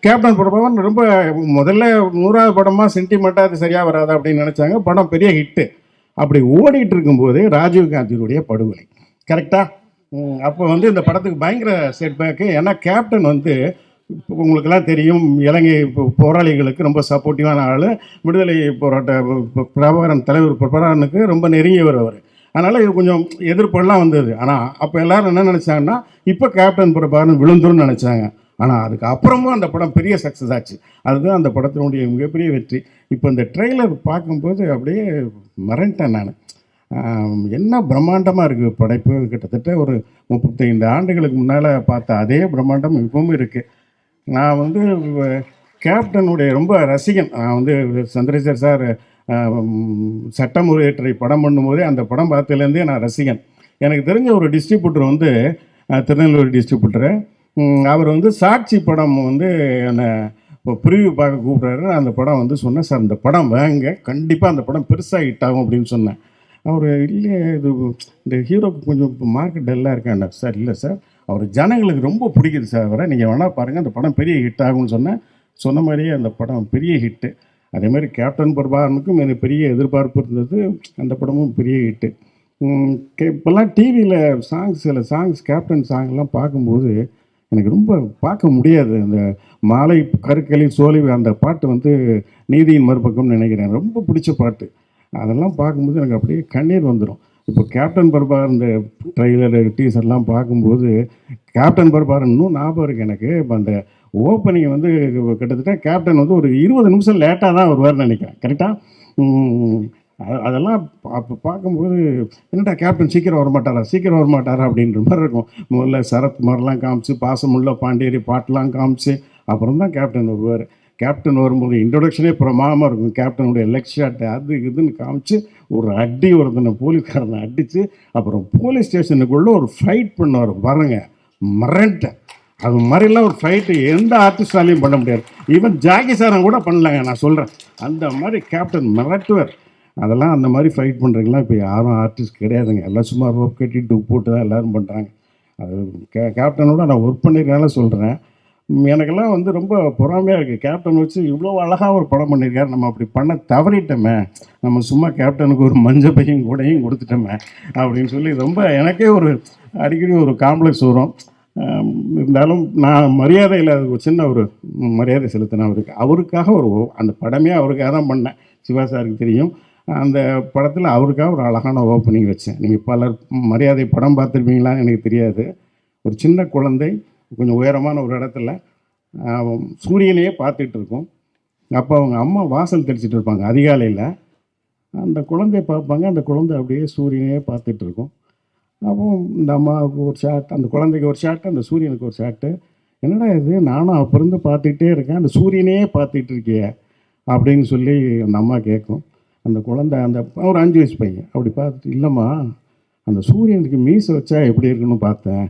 கேப்டன் பிரபாகரன் ரொம்ப முதல்ல 100வது படமாக சென்டிமெண்ட்டாக அது சரியாக வராது அப்படின்னு நினச்சாங்க. படம் பெரிய ஹிட்டு. அப்படி ஓடிட்டு இருக்கும்போது ராஜீவ்காந்தியுடைய படுகொலை கரெக்டாக. அப்போ வந்து இந்த படத்துக்கு பயங்கர செட்பேக்கு. ஏன்னா கேப்டன் வந்து உங்களுக்கெல்லாம் தெரியும், இலங்கை போராளிகளுக்கு ரொம்ப சப்போர்ட்டிவான ஆள். விடுதலை போராட்ட பிரபாகரன் தலைவர் பிரபாகரனுக்கு ரொம்ப நெருங்கியவர் அவர். அதனால் இது கொஞ்சம் எதிர்ப்பெல்லாம் வந்தது. ஆனால் அப்போ எல்லோரும் என்ன நினச்சாங்கன்னா இப்போ கேப்டன் பிரபாகரன் விழுந்துருன்னு நினச்சாங்க. ஆனால் அதுக்கு அப்புறமும் அந்த படம் பெரிய சக்ஸஸ் ஆச்சு. அதுதான் அந்த படத்தினுடைய மிகப்பெரிய வெற்றி. இப்போ இந்த ட்ரெய்லர் பார்க்கும்போது அப்படியே மறந்துட்டேன் நான். என்ன பிரம்மாண்டமாக இருக்குது படைப்பு. கிட்டத்தட்ட ஒரு 35 ஆண்டுகளுக்கு முன்னால் பார்த்த அதே பிரம்மாண்டம் இப்பவும் இருக்குது. நான் வந்து கேப்டனுடைய ரொம்ப ரசிகன். நான் வந்து சந்திரசேகர் சார் சட்டமுறையற்றை படம் பண்ணும்போதே அந்த படம் பார்த்ததுலேருந்தே நான் ரசிகன். எனக்கு தெரிஞ்ச ஒரு டிஸ்ட்ரிபியூட்டர் வந்து திருநெல்வேலி டிஸ்ட்ரிபியூட்டரு, அவர் வந்து சாட்சி படம் வந்து என்னை ப்ரிவியூ பார்க்க கூப்பிட்றாரு. அந்த படம் வந்து சொன்னேன், சார் இந்த படம் வாங்க, கண்டிப்பாக அந்த படம் பெருசாக ஹிட் ஆகும் அப்படின்னு சொன்னேன். அவர் இல்லை இது இந்த ஹீரோக்கு கொஞ்சம் மார்க்கெட் டல்லாக இருக்காங்க சார். இல்லை சார், அவர் ஜனங்களுக்கு ரொம்ப பிடிக்குது சார் அவரை, நீங்கள் வேணால் பாருங்கள் அந்த படம் பெரிய ஹிட் ஆகும்னு சொன்னேன். சொன்ன மாதிரியே அந்த படம் பெரிய ஹிட்டு. அதேமாதிரி கேப்டன் பிரபாகரனுக்கும் எனக்கு பெரிய எதிர்பார்ப்பு இருந்தது. அந்த படமும் பெரிய ஹிட்டு. இப்போல்லாம் டிவியில் சில சாங்ஸ் கேப்டன் சாங்லாம் பார்க்கும்போது எனக்கு ரொம்ப பார்க்க முடியாது. அந்த மாலை கருக்களி சோலை அந்த பாட்டு வந்து நீதியின் மறுபக்கம்னு நினைக்கிறேன், ரொம்ப பிடிச்ச பாட்டு. அதெல்லாம் பார்க்கும்போது எனக்கு அப்படியே கண்ணீர் வந்துடும். இப்போ கேப்டன் பிரபாகரன் இந்த ட்ரெய்லர் டீசர்லாம் பார்க்கும்போது கேப்டன் பிரபாகரன் இன்னும் ஞாபகம் இருக்குது எனக்கு. இப்போ அந்த ஓப்பனிங் வந்து கிட்டத்தட்ட கேப்டன் வந்து ஒரு 20 நிமிஷம் லேட்டாக தான் வருவார்னு நினைக்கிறேன் கரெக்டாக. அதெல்லாம் அப்போ பார்க்கும்போது என்னடா கேப்டன் சீக்கிரம் வரமாட்டாரா அப்படின்ற மாதிரி இருக்கும். முதல்ல சரத் மாதிரிலாம் காமிச்சு, பாசமுள்ள பாண்டியரி பாட்டெலாம் காமிச்சு அப்புறம் தான் கேப்டன் வருவார். கேப்டன் வரும்போது இன்ட்ரொடக்ஷனே பிரமாதமாக இருக்கும். கேப்டனுடைய லெக் ஷாட்டு அது இதுன்னு காமிச்சு ஒரு அடி ஒருத்தனை போலீஸ்காரனை அடித்து அப்புறம் போலீஸ் ஸ்டேஷனுக்குள்ளே ஒரு ஃபைட் பண்ணுவார் பாருங்கள், மறந்துட்டேன். அது மாதிரிலாம் ஒரு ஃபைட்டு எந்த ஆர்டிஸ்டாலையும் பண்ண முடியாது. ஈவன் ஜாக்கி சாரம் கூட பண்ணலாங்க, நான் சொல்கிறேன். அந்த மாதிரி கேப்டன் மிரட்டுவார். அதெல்லாம் அந்த மாதிரி ஃபைட் பண்ணுறீங்களா இப்போ யாரும் ஆர்டிஸ்ட் கிடையாதுங்க. எல்லாம் சும்மா ரோப் கட்டிட்டு போட்டு தான் எல்லோரும் பண்ணுறாங்க. அது கேப்டனோட நான் ஒர்க் பண்ணியிருக்கனால சொல்கிறேன். எனக்கெல்லாம் வந்து ரொம்ப பொறாமையாக இருக்குது. கேப்டன் வச்சு இவ்வளோ அழகாக ஒரு படம் பண்ணியிருக்காரு, நம்ம அப்படி பண்ண தவறிட்டோமே, நம்ம சும்மா கேப்டனுக்கு ஒரு மஞ்சள் பையும் கூடையும் கொடுத்துட்டோமே அப்படின்னு சொல்லி ரொம்ப எனக்கே ஒரு அடிக்கடி ஒரு காம்ப்ளெக்ஸ் வரும். இருந்தாலும் நான் மரியாதையில் ஒரு சின்ன ஒரு மரியாதை செலுத்தினேன் அவருக்காக. அந்த படமே அவருக்காக தான் பண்ணேன். சிவா சாருக்கு தெரியும். அந்த படத்தில் அவருக்காக ஒரு அழகான ஓப்பனிங் வச்சேன். நீங்கள் பலர் மரியாதை படம் பார்த்துருப்பீங்களான்னு எனக்கு தெரியாது. ஒரு சின்ன குழந்தை கொஞ்சம் உயரமான ஒரு இடத்துல சூரியனையே பார்த்துட்டு இருக்கும். அப்போ அவங்க அம்மா வாசல் தெளிச்சிட்டு இருப்பாங்க அதிகாலையில். அந்த குழந்தைய பார்ப்பாங்க. அந்த குழந்தை அப்படியே சூரியனையே பார்த்துட்டு இருக்கும். அப்போ இந்த அம்மாவுக்கு ஒரு ஷாட், அந்த குழந்தைக்கு ஒரு ஷாட்டு, அந்த சூரியனுக்கு ஒரு ஷாட்டு. என்னடா இது, நானும் அப்போ இருந்து பார்த்துக்கிட்டே இருக்கேன், அந்த சூரியனையே பார்த்துட்டு இருக்கிய அப்படின்னு சொல்லி அந்த அம்மா கேட்கும். அந்த குழந்தை அந்த ஒரு 5 வயசு பையன் அப்படி பார்த்துட்டு, இல்லைம்மா அந்த சூரியனுக்கு மீசை வச்சா எப்படி இருக்குன்னு பார்த்தேன்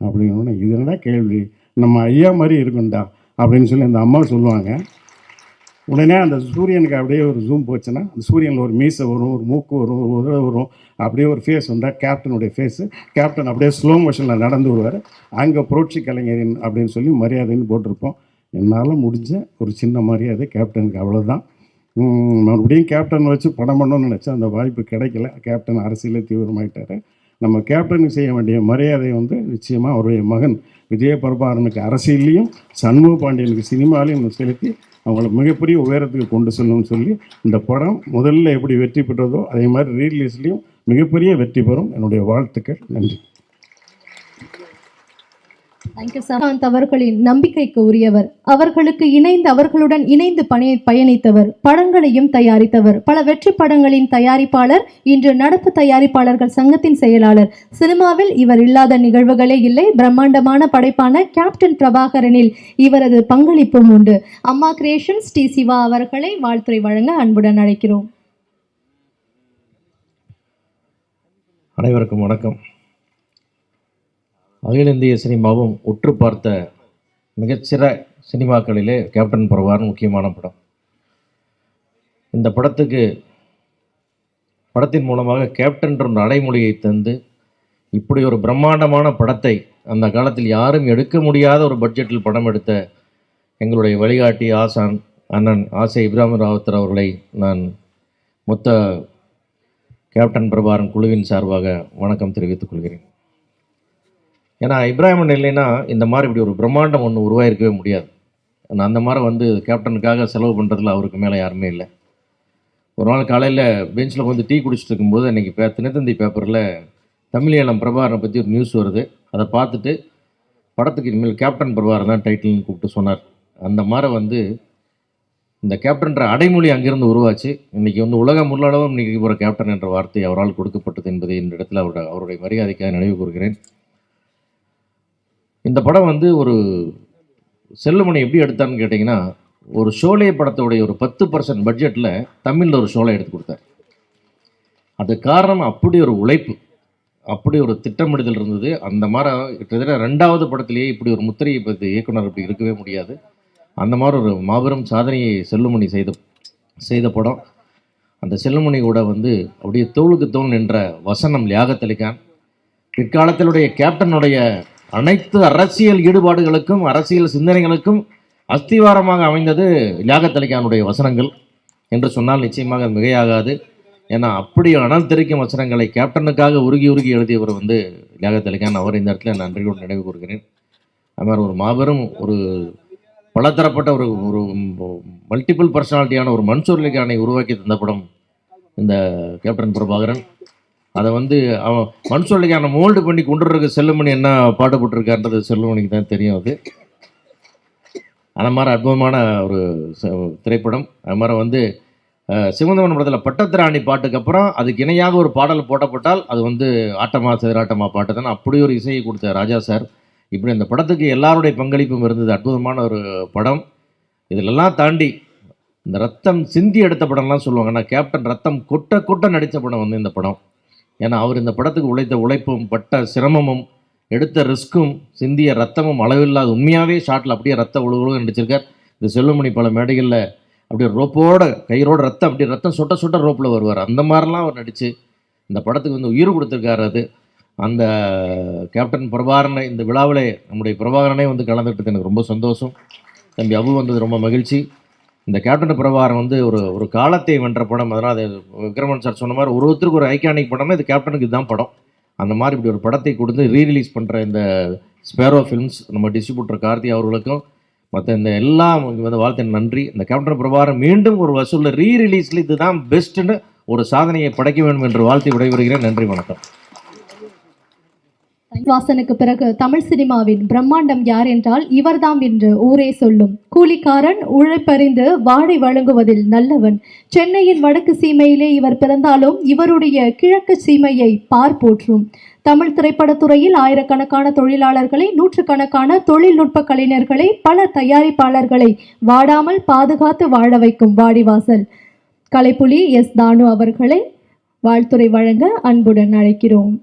அப்படின்னு. இது என்னடா கேள்வி, நம்ம ஐயா மாதிரி இருக்குண்டா அப்படின்னு சொல்லி அந்த அம்மா சொல்லுவாங்க. உடனே அந்த சூரியனுக்கு அப்படியே ஒரு ஜூம் போச்சுன்னா அந்த சூரியனில் ஒரு மீசை வரும், ஒரு மூக்கு வரும், ஒரு உதடு வரும், அப்படியே ஒரு ஃபேஸ் வந்தால் கேப்டனுடைய ஃபேஸு. கேப்டன் அப்படியே ஸ்லோ மோஷனில் நடந்து வருவார். அங்கே புரட்சி கலைஞரின் அப்படின்னு சொல்லி மரியாதைன்னு போட்டிருப்போம். என்னால் முடிஞ்ச ஒரு சின்ன மரியாதை கேப்டனுக்கு, அவ்வளோதான். மறுபடியும் கேப்டன் வச்சு படம் பண்ணணும்னு நினச்சா அந்த வாய்ப்பு கிடைக்கல. கேப்டன் அரசியலே தீவிரமாயிட்டார். நம்ம கேப்டனுக்கு செய்ய வேண்டிய மரியாதை வந்து நிச்சயமாக அவருடைய மகன் விஜய பிரபாகரனுக்கு அரசியல்லையும் சண்முக பாண்டியனுக்கு சினிமாலையும் செலுத்தி அவங்கள மிகப்பெரிய உயரத்துக்கு கொண்டு செல்லணும்னு சொல்லி இந்த படம் முதல்ல எப்படி வெற்றி பெற்றதோ அதே மாதிரி ரீரிலீஸ்லேயும் மிகப்பெரிய வெற்றி பெறும். என்னுடைய வாழ்த்துக்கள். நன்றி. Thank you sir. அவர்களின் நம்பிக்கைக்கு உரியவர், அவர்களுடன் இணைந்து பயணித்தவர், படங்களையும் தயாரித்தவர், பல வெற்றி படங்களின் தயாரிப்பாளர், இன்று நடப்பு தயாரிப்பாளர்கள் சங்கத்தின் செயலாளர். சினிமாவில் இவர் இல்லாத நிகழ்வுகளே இல்லை. பிரம்மாண்டமான படைப்பான கேப்டன் பிரபாகரனில் இவரது பங்களிப்பும் உண்டு. அம்மா கிரியேஷன்ஸ் டி. சிவா அவர்களை வாழ்த்துரை வழங்க அன்புடன் அழைக்கிறோம். அனைவருக்கும் வணக்கம். அகில இந்திய சினிமாவும் உற்று பார்த்த மிகச்சிற சினிமாக்களிலே கேப்டன் பிரபாகரன் முக்கியமான படம். இந்த படத்தின் மூலமாக கேப்டன் என்ற அடைமொழியை தந்து இப்படி ஒரு பிரம்மாண்டமான படத்தை அந்த காலத்தில் யாரும் எடுக்க முடியாத ஒரு பட்ஜெட்டில் படம் எடுத்த எங்களுடைய வழிகாட்டி ஆசான் அண்ணன் ஆசை இப்ராஹிம் ராவத்தர் அவர்களை நான் மொத்த கேப்டன் பிரபாகரன் குழுவின் சார்பாக வணக்கம் தெரிவித்துக் கொள்கிறேன். ஏன்னா இப்ராஹிமன் இல்லைன்னா இந்த மாதிரி இப்படி ஒரு பிரம்மாண்டம் ஒன்று உருவாயிருக்கவே முடியாது. அந்த மாதிரி வந்து கேப்டனுக்காக செலவு பண்ணுறதுல அவருக்கு மேலே யாருமே இல்லை. ஒரு நாள் காலையில் பெஞ்சில் வந்து டீ குடிச்சிட்டு இருக்கும்போது அன்றைக்கி தினத்தந்தி பேப்பரில் தமிழீழம் பிரபாகரனை பற்றி ஒரு நியூஸ் வருது. அதை பார்த்துட்டு படத்துக்கு இனிமேல் கேப்டன் பிரபாகரன் தான் டைட்டில்னு கூப்பிட்டு சொன்னார். அந்த மாதிரி வந்து இந்த கேப்டன்ற அடைமொழி அங்கிருந்து உருவாச்சு. இன்றைக்கி வந்து உலகம் உள்ளளவும் இன்றைக்கி ஒரு கேப்டன் என்ற வார்த்தை அவரால் கொடுக்கப்பட்டது என்பதை இந்த இடத்துல அவருடைய மரியாதைக்காக நினைவு கூறுகிறேன். இந்த படம் வந்து ஒரு செல்லுமணி எப்படி எடுத்தான்னு கேட்டிங்கன்னா, ஒரு ஷோலே படத்தோடைய ஒரு 10% பட்ஜெட்டில் தமிழில் ஒரு ஷோலை எடுத்து கொடுத்தார். அது காரணம் அப்படி ஒரு உழைப்பு, அப்படி ஒரு திட்டமிடுதல் இருந்தது. அந்த மாதிரி கிட்டத்தட்ட 2வது படத்திலேயே இப்படி ஒரு முத்திரையை பற்றி இயக்குனர் அப்படி இருக்கவே முடியாது. அந்த மாதிரி ஒரு மாபெரும் சாதனையை செல்லுமணி செய்த படம். அந்த செல்லுமணி கூட வந்து அப்படியே தோளுக்கு தோல் நின்ற வசனம் லியாகத்-அலி-கான். பிற்காலத்தினுடைய கேப்டனுடைய அனைத்து அரசியல் ஈடுபாடுகளுக்கும் அரசியல் சிந்தனைகளுக்கும் அஸ்திவாரமாக அமைந்தது லியாகத்-அலி-கானுடைய வசனங்கள் என்று சொன்னால் நிச்சயமாக மிகையாகாது. ஏன்னா அப்படி அனல் தெரிக்கும் வசனங்களை கேப்டனுக்காக உருகி எழுதியவர் வந்து லியாகத்-அலி-கான். அவர் இந்த இடத்துல நன்றியோடு நினைவு கூறுகிறேன். அது மாதிரி ஒரு மாபெரும் ஒரு பலதரப்பட்ட ஒரு ஒரு மல்டிபிள் பர்சனாலிட்டியான ஒரு மன்சூர் அலிகானை உருவாக்கி தந்த படம் இந்த கேப்டன் பிரபாகரன். அதை வந்து அவன் மன்சூர் அலிகானை மோல்டு பண்ணி கொண்டுறதுக்கு செல்லுமணி என்ன பாடுபட்டுருக்கான்றது செல்லுமணிக்கு தான் தெரியும். அது மாதிரி அற்புதமான ஒரு திரைப்படம். அது மாதிரி வந்து சிவந்தவன் படத்தில் பட்டத்திராணி பாட்டுக்கு அப்புறம் அதுக்கு இணையாக ஒரு பாடல் போட்டப்பட்டால் அது வந்து ஆட்டமா சிதறாட்டமா பாட்டு தானே. அப்படி ஒரு இசையை கொடுத்த ராஜா சார். இப்படி அந்த படத்துக்கு எல்லாருடைய பங்களிப்பும் இருந்தது. அற்புதமான ஒரு படம். இதிலெல்லாம் தாண்டி இந்த ரத்தம் சிந்தி எடுத்த படம்லாம் சொல்லுவாங்க. ஆனால் கேப்டன் ரத்தம் கொட்ட நடித்த படம் வந்து இந்த படம். ஏன்னா அவர் இந்த படத்துக்கு உழைத்த உழைப்பும் பட்ட சிரமமும் எடுத்த ரிஸ்க்கும் சிந்திய ரத்தமும் அளவில்லாத உண்மையாகவே ஷாட்டில் அப்படியே ரத்த உழுவுழுன்னு நடிச்சிருக்கார். இந்த செல்லுமணி பல மேடைகளில் அப்படியே ரோப்போட கையோட ரத்தம் அப்படியே ரத்தம் சொட்ட ரோப்பில் வருவார். அந்த மாதிரிலாம் அவர் நடித்து இந்த படத்துக்கு வந்து உயிர் கொடுத்துருக்காரு. அது அந்த கேப்டன் பிரபாகரனை இந்த விழாவிலே நம்முடைய பிரபாகரனே வந்து கலந்துக்கிட்டது எனக்கு ரொம்ப சந்தோஷம். தம்பி அபு வந்தது ரொம்ப மகிழ்ச்சி. இந்த கேப்டன் பிரபாகரன் வந்து ஒரு காலத்தை வென்ற படம். அதனால் அது விக்ரமன் சார் சொன்ன மாதிரி ஒருத்தருக்கு ஒரு ஐகானிக் படம்னா இது கேப்டனுக்கு இதுதான் படம். அந்த மாதிரி இப்படி ஒரு படத்தை கொடுத்து ரீரிலீஸ் பண்ணுற இந்த ஸ்பேரோ ஃபிலிம்ஸ் நம்ம டிஸ்ட்ரிபியூட்டர் கார்த்தி அவர்களுக்கும் மற்ற இந்த எல்லாம் வந்து வாழ்த்து நன்றி. இந்த கேப்டன் பிரபாகரன் மீண்டும் ஒரு வசூலில் ரீரிலீஸில் இதுதான் பெஸ்ட்டுன்னு ஒரு சாதனையை படைக்க வேண்டும் என்று வாழ்த்தி விடைபெறுகிறேன். நன்றி, வணக்கம். வாசனுக்கு பிறகு தமிழ் சினிமாவின் பிரம்மாண்டம் யார் என்றால் இவர்தாம் என்று ஊரே சொல்லும். கூலிக்காரன், உழைப்பறிந்து வாழை வழங்குவதில் நல்லவன். சென்னையின் வடக்கு சீமையிலே இவர் பிறந்தாலும் இவருடைய கிழக்கு சீமையை பார் போற்றும். தமிழ் திரைப்படத்துறையில் ஆயிரக்கணக்கான தொழிலாளர்களை, நூற்றுக்கணக்கான தொழில்நுட்ப கலைஞர்களை, பல தயாரிப்பாளர்களை வாடாமல் பாதுகாத்து வாழ வைக்கும் வாடிவாசல் கலைப்புலி எஸ். தானு அவர்களை வாழ்த்துரை வழங்க அன்புடன் அழைக்கிறோம்.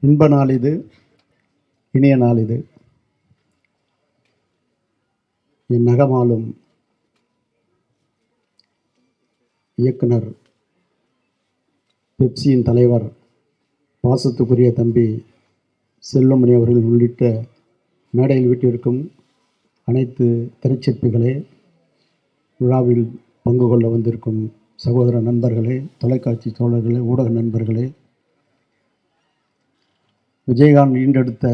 இன்ப நாள் இது, இனிய நாள் இது. என் நகமாலும் இயக்குனர், பெப்சியின் தலைவர், பாசத்துக்குரிய தம்பி செல்வமணி அவர்கள் உள்ளிட்ட மேடையில் வீட்டிற்கும் அனைத்து திரைச்சிற்பிகளே, விழாவில் பங்கு கொள்ள வந்திருக்கும் சகோதர நண்பர்களே, தொலைக்காட்சி தோழர்களே, ஊடக நண்பர்களே, விஜயகாந்த் ஈண்டெடுத்த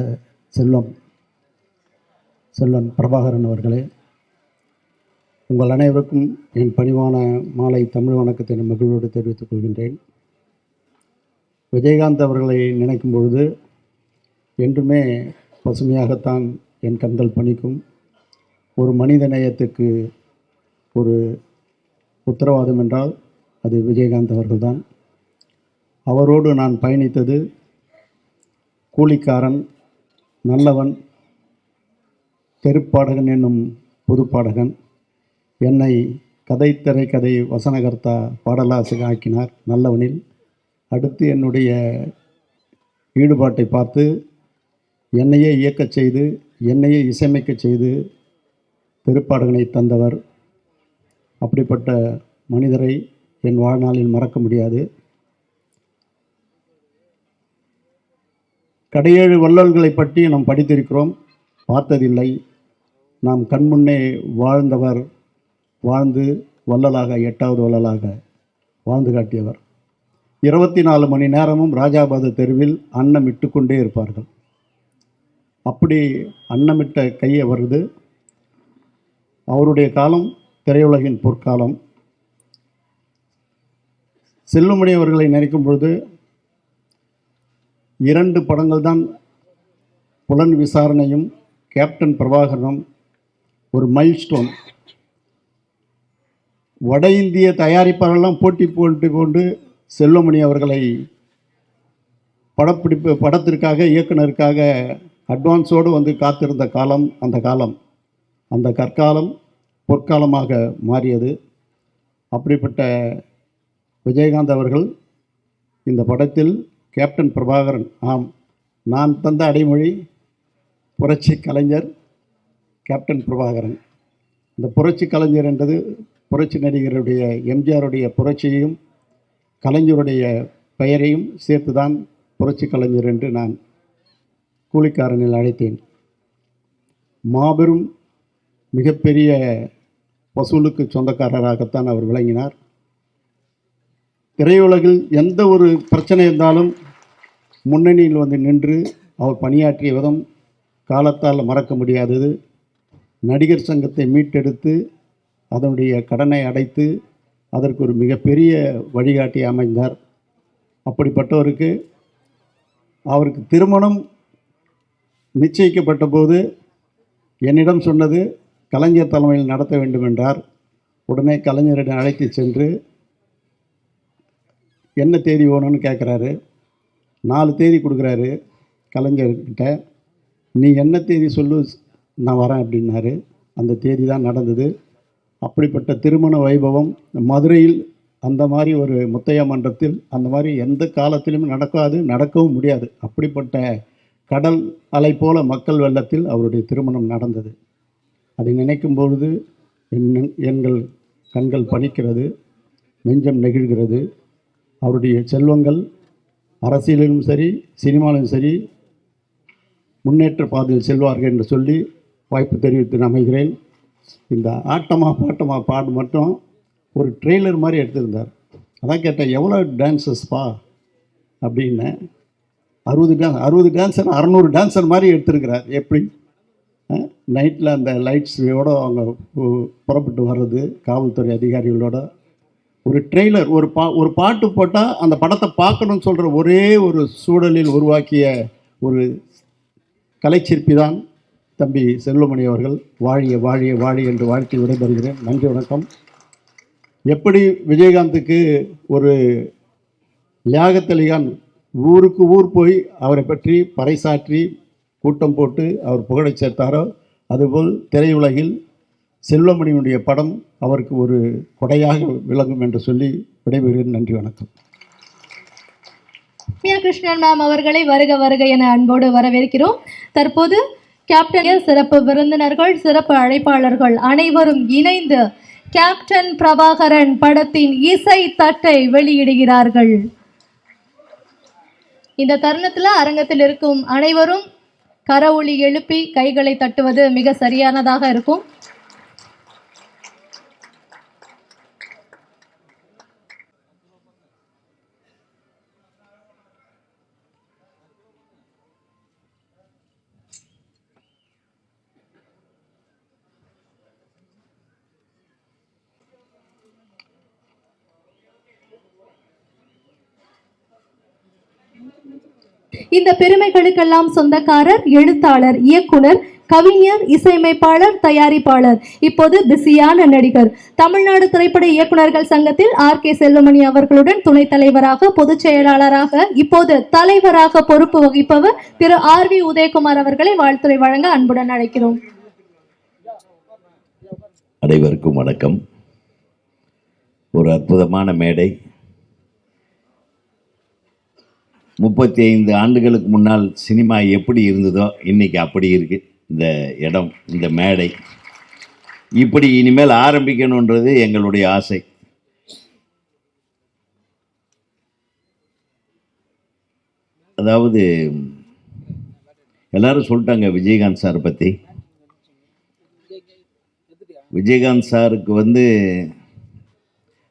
செல்வன் பிரபாகரன் அவர்களே, உங்கள் அனைவருக்கும் என் பணிவான மாலை தமிழ் வணக்கத்தை மகிழ்வோடு தெரிவித்துக் கொள்கின்றேன். விஜயகாந்த் அவர்களை நினைக்கும் பொழுது என்றுமே பசுமையாகத்தான் என் கண்கள் பணிக்கும். ஒரு மனித நேயத்துக்கு ஒரு உத்தரவாதம் என்றால் அது விஜயகாந்த் அவர்கள்தான். அவரோடு நான் பயணித்தது கூலிக்காரன், நல்லவன், தெருப்பாடகன் என்னும் புதுப்பாடகன். என்னை கதை, திரைக்கதை, வசனகர்த்தா, பாடலாசிரியர் ஆக்கினார் நல்லவனில். அடுத்து என்னுடைய ஈடுபாட்டை பார்த்து என்னையே இயக்கச் செய்து, என்னையே இசையமைக்கச் செய்து தெருப்பாடகனை தந்தவர். அப்படிப்பட்ட மனிதரை என் வாழ்நாளில் மறக்க முடியாது. கடையேழு வள்ளல்களை பற்றி நாம் படித்திருக்கிறோம், பார்த்ததில்லை. நாம் கண்முன்னே வாழ்ந்தவர், வாழ்ந்து வள்ளலாக, 8வது வள்ளலாக வாழ்ந்து காட்டியவர். 24 மணி நேரமும் ராஜாபாத தெருவில் அன்னமிட்டு கொண்டே இருப்பார்கள். அப்படி அன்னமிட்ட கையை வருது. அவருடைய காலம் திரையுலகின் பொற்காலம். செல்வமணி அவர்களை நினைக்கும் பொழுது 2 படங்கள் தான், புலன் விசாரணையும் கேப்டன் பிரபாகரனும் ஒரு மைல்ஸ்டோன். வட இந்திய தயாரிப்பாளரெல்லாம் போட்டி போட்டு கொண்டு செல்வமணி அவர்களை படத்திற்காக, இயக்குனருக்காக அட்வான்ஸோடு வந்து காத்திருந்த காலம் அந்த காலம். அந்த கற்காலம் பொற்காலமாக மாறியது. அப்படிப்பட்ட விஜயகாந்த் அவர்கள் இந்த படத்தில் கேப்டன் பிரபாகரன், ஆம், நான் தந்த அடைமொழி புரட்சி கலைஞர் கேப்டன் பிரபாகரன். இந்த புரட்சி கலைஞர் என்றது புரட்சி நடிகருடைய எம்ஜிஆருடைய புரட்சியையும் கலைஞருடைய பெயரையும் சேர்த்து தான் புரட்சி கலைஞர் என்று நான் கூலிக்காரனில் அழைத்தேன். மாபெரும் மிகப்பெரிய வசூலுக்கு சொந்தக்காரராகத்தான் அவர் விளங்கினார். திரையுலகில் எந்த ஒரு பிரச்சனை இருந்தாலும் முன்னணியில் வந்து நின்று அவர் பணியாற்றிய விதம் காலத்தால் மறக்க முடியாதது. நடிகர் சங்கத்தை மீட்டெடுத்து அதனுடைய கடனை அடைத்து அதற்கு ஒரு மிகப்பெரிய வழிகாட்டி அமைந்தார். அப்படிப்பட்டவருக்கு அவருக்கு திருமணம் நிச்சயிக்கப்பட்ட போது என்னிடம் சொன்னது கலைஞர் தலைமையில் நடத்த வேண்டும் என்றார். உடனே கலைஞரிடம் அழைத்து சென்று என்ன தேதி வேணும்னு கேட்குறாரு. 4 தேதி கொடுக்குறாரு கலைஞர்கிட்ட. நீ என்ன தேதி சொல்லு, நான் வரேன் அப்படின்னாரு. அந்த தேதி தான் நடந்தது. அப்படிப்பட்ட திருமண வைபவம் மதுரையில் அந்த மாதிரி ஒரு முத்தையா மன்றத்தில் அந்த மாதிரி எந்த காலத்திலும் நடக்காது, நடக்கவும் முடியாது. அப்படிப்பட்ட கடல் அலை போல மக்கள் வெள்ளத்தில் அவருடைய திருமணம் நடந்தது. அதை நினைக்கும் பொழுது எங்கள் கண்கள் பனிக்கிறது, நெஞ்சம் நெகிழ்கிறது. அவருடைய செல்வங்கள் அரசியலிலும் சரி, சினிமாவிலும் சரி முன்னேற்ற பாதையில் செல்வார்கள் என்று சொல்லி வாய்ப்பு தெரிவித்து அமைகிறேன். இந்த ஆட்டமா பாட்டமா பாடு மட்டும் ஒரு ட்ரெய்லர் மாதிரி எடுத்திருந்தார். அதான் கேட்டேன், எவ்வளோ டான்ஸஸ்ப்பா அப்படின்னு. 60 டான்ஸர் 600 டான்ஸர் மாதிரி எடுத்திருக்கிறார். எப்படி நைட்டில் அந்த லைட்ஸோடு அவங்க புறப்பட்டு வர்றது, காவல்துறை அதிகாரிகளோட ஒரு ட்ரெய்லர், ஒரு பாட்டு போட்டால் அந்த படத்தை பார்க்கணும்னு சொல்கிற ஒரே ஒரு சூழலில் உருவாக்கிய ஒரு கலைச்சிற்பி தான் தம்பி செல்வமணி அவர்கள். வாழிய வாழிய வாழி என்று வாழ்த்தி விடைபெறுகிறேன். நன்றி, வணக்கம். எப்படி விஜயகாந்துக்கு ஒரு லியாகத் ஊருக்கு ஊர் போய் அவரை பற்றி பறைசாற்றி கூட்டம் போட்டு அவர் புகழை சேர்த்தாரோ, அதுபோல் திரையுலகில் செல்வமணியினுடைய படம் அவருக்கு ஒரு கொடையாக விளங்கும் என்று சொல்லி விடைபெறுகிறேன். நன்றி, வணக்கம். ரம்யா கிருஷ்ணன் மேம் அவர்களை வருக வருக என அன்போடு வரவேற்கிறோம். தற்போது கேப்டன், சிறப்பு விருந்தினர்கள், சிறப்பு அழைப்பாளர்கள் அனைவரும் இணைந்து கேப்டன் பிரபாகரன் படத்தின் இசை தட்டை வெளியிடுகிறார்கள். இந்த தருணத்தில் அரங்கத்தில் இருக்கும் அனைவரும் கரவொலி எழுப்பி கைகளை தட்டுவது மிக சரியானதாக இருக்கும். இந்த பெருமைகளுக்கெல்லாம் சொந்தக்காரர் எழுத்தாளர், இயக்குனர், கவிஞர், இசையமைப்பாளர், தயாரிப்பாளர், இப்போது பிஸியான நடிகர். தமிழ்நாடு திரைப்பட இயக்குநர்கள் சங்கத்தில் ஆர்.கே. செல்வமணி அவர்களுடன் துணைத் தலைவராக, பொதுச் செயலாளராக, இப்போது தலைவராக பொறுப்பு வகிப்பவர் திரு ஆர்.வி. உதயகுமார் அவர்களை வாழ்த்துரை வழங்க அன்புடன் அழைக்கிறோம். அனைவருக்கும் வணக்கம். ஒரு அற்புதமான மேடை. 35 ஆண்டுகளுக்கு முன்னால் சினிமா எப்படி இருந்ததோ இன்னைக்கு அப்படி இருக்கு. இந்த இடம், இந்த மேடை இப்படி இனிமேல் ஆரம்பிக்கணுன்றது எங்களுடைய ஆசை. அதாவது எல்லாரும் சொல்லிட்டாங்க விஜயகாந்த் சார் பற்றி. விஜயகாந்த் சாருக்கு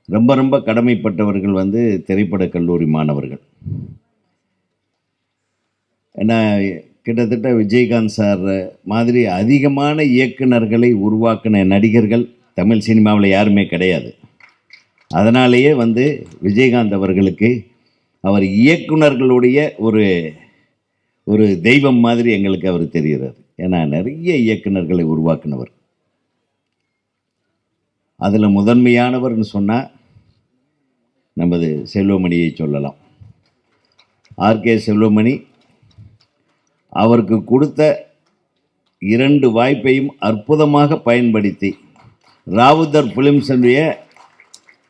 ரொம்ப ரொம்ப கடமைப்பட்டவர்கள் திரைப்பட கல்லூரி மாணவர்கள். ஏன்னா கிட்டத்தட்ட விஜயகாந்த் சார் மாதிரி அதிகமான இயக்குனர்களை உருவாக்கின நடிகர்கள் தமிழ் சினிமாவில் யாருமே கிடையாது. அதனாலேயே விஜயகாந்த் அவர்களுக்கு அவர் இயக்குனர்களுடைய ஒரு தெய்வம் மாதிரி எங்களுக்கு அவர் தெரிகிறார். ஏன்னா நிறைய இயக்குனர்களை உருவாக்கினவர். அதில் முதன்மையானவர்னு சொன்னால் நமது செல்வமணியை சொல்லலாம். ஆர்.கே. செல்வமணி அவருக்கு கொடுத்த 2 வாய்ப்பையும் அற்புதமாக பயன்படுத்தி ராவுத்தர் ஃபிலிம்ஸுடைய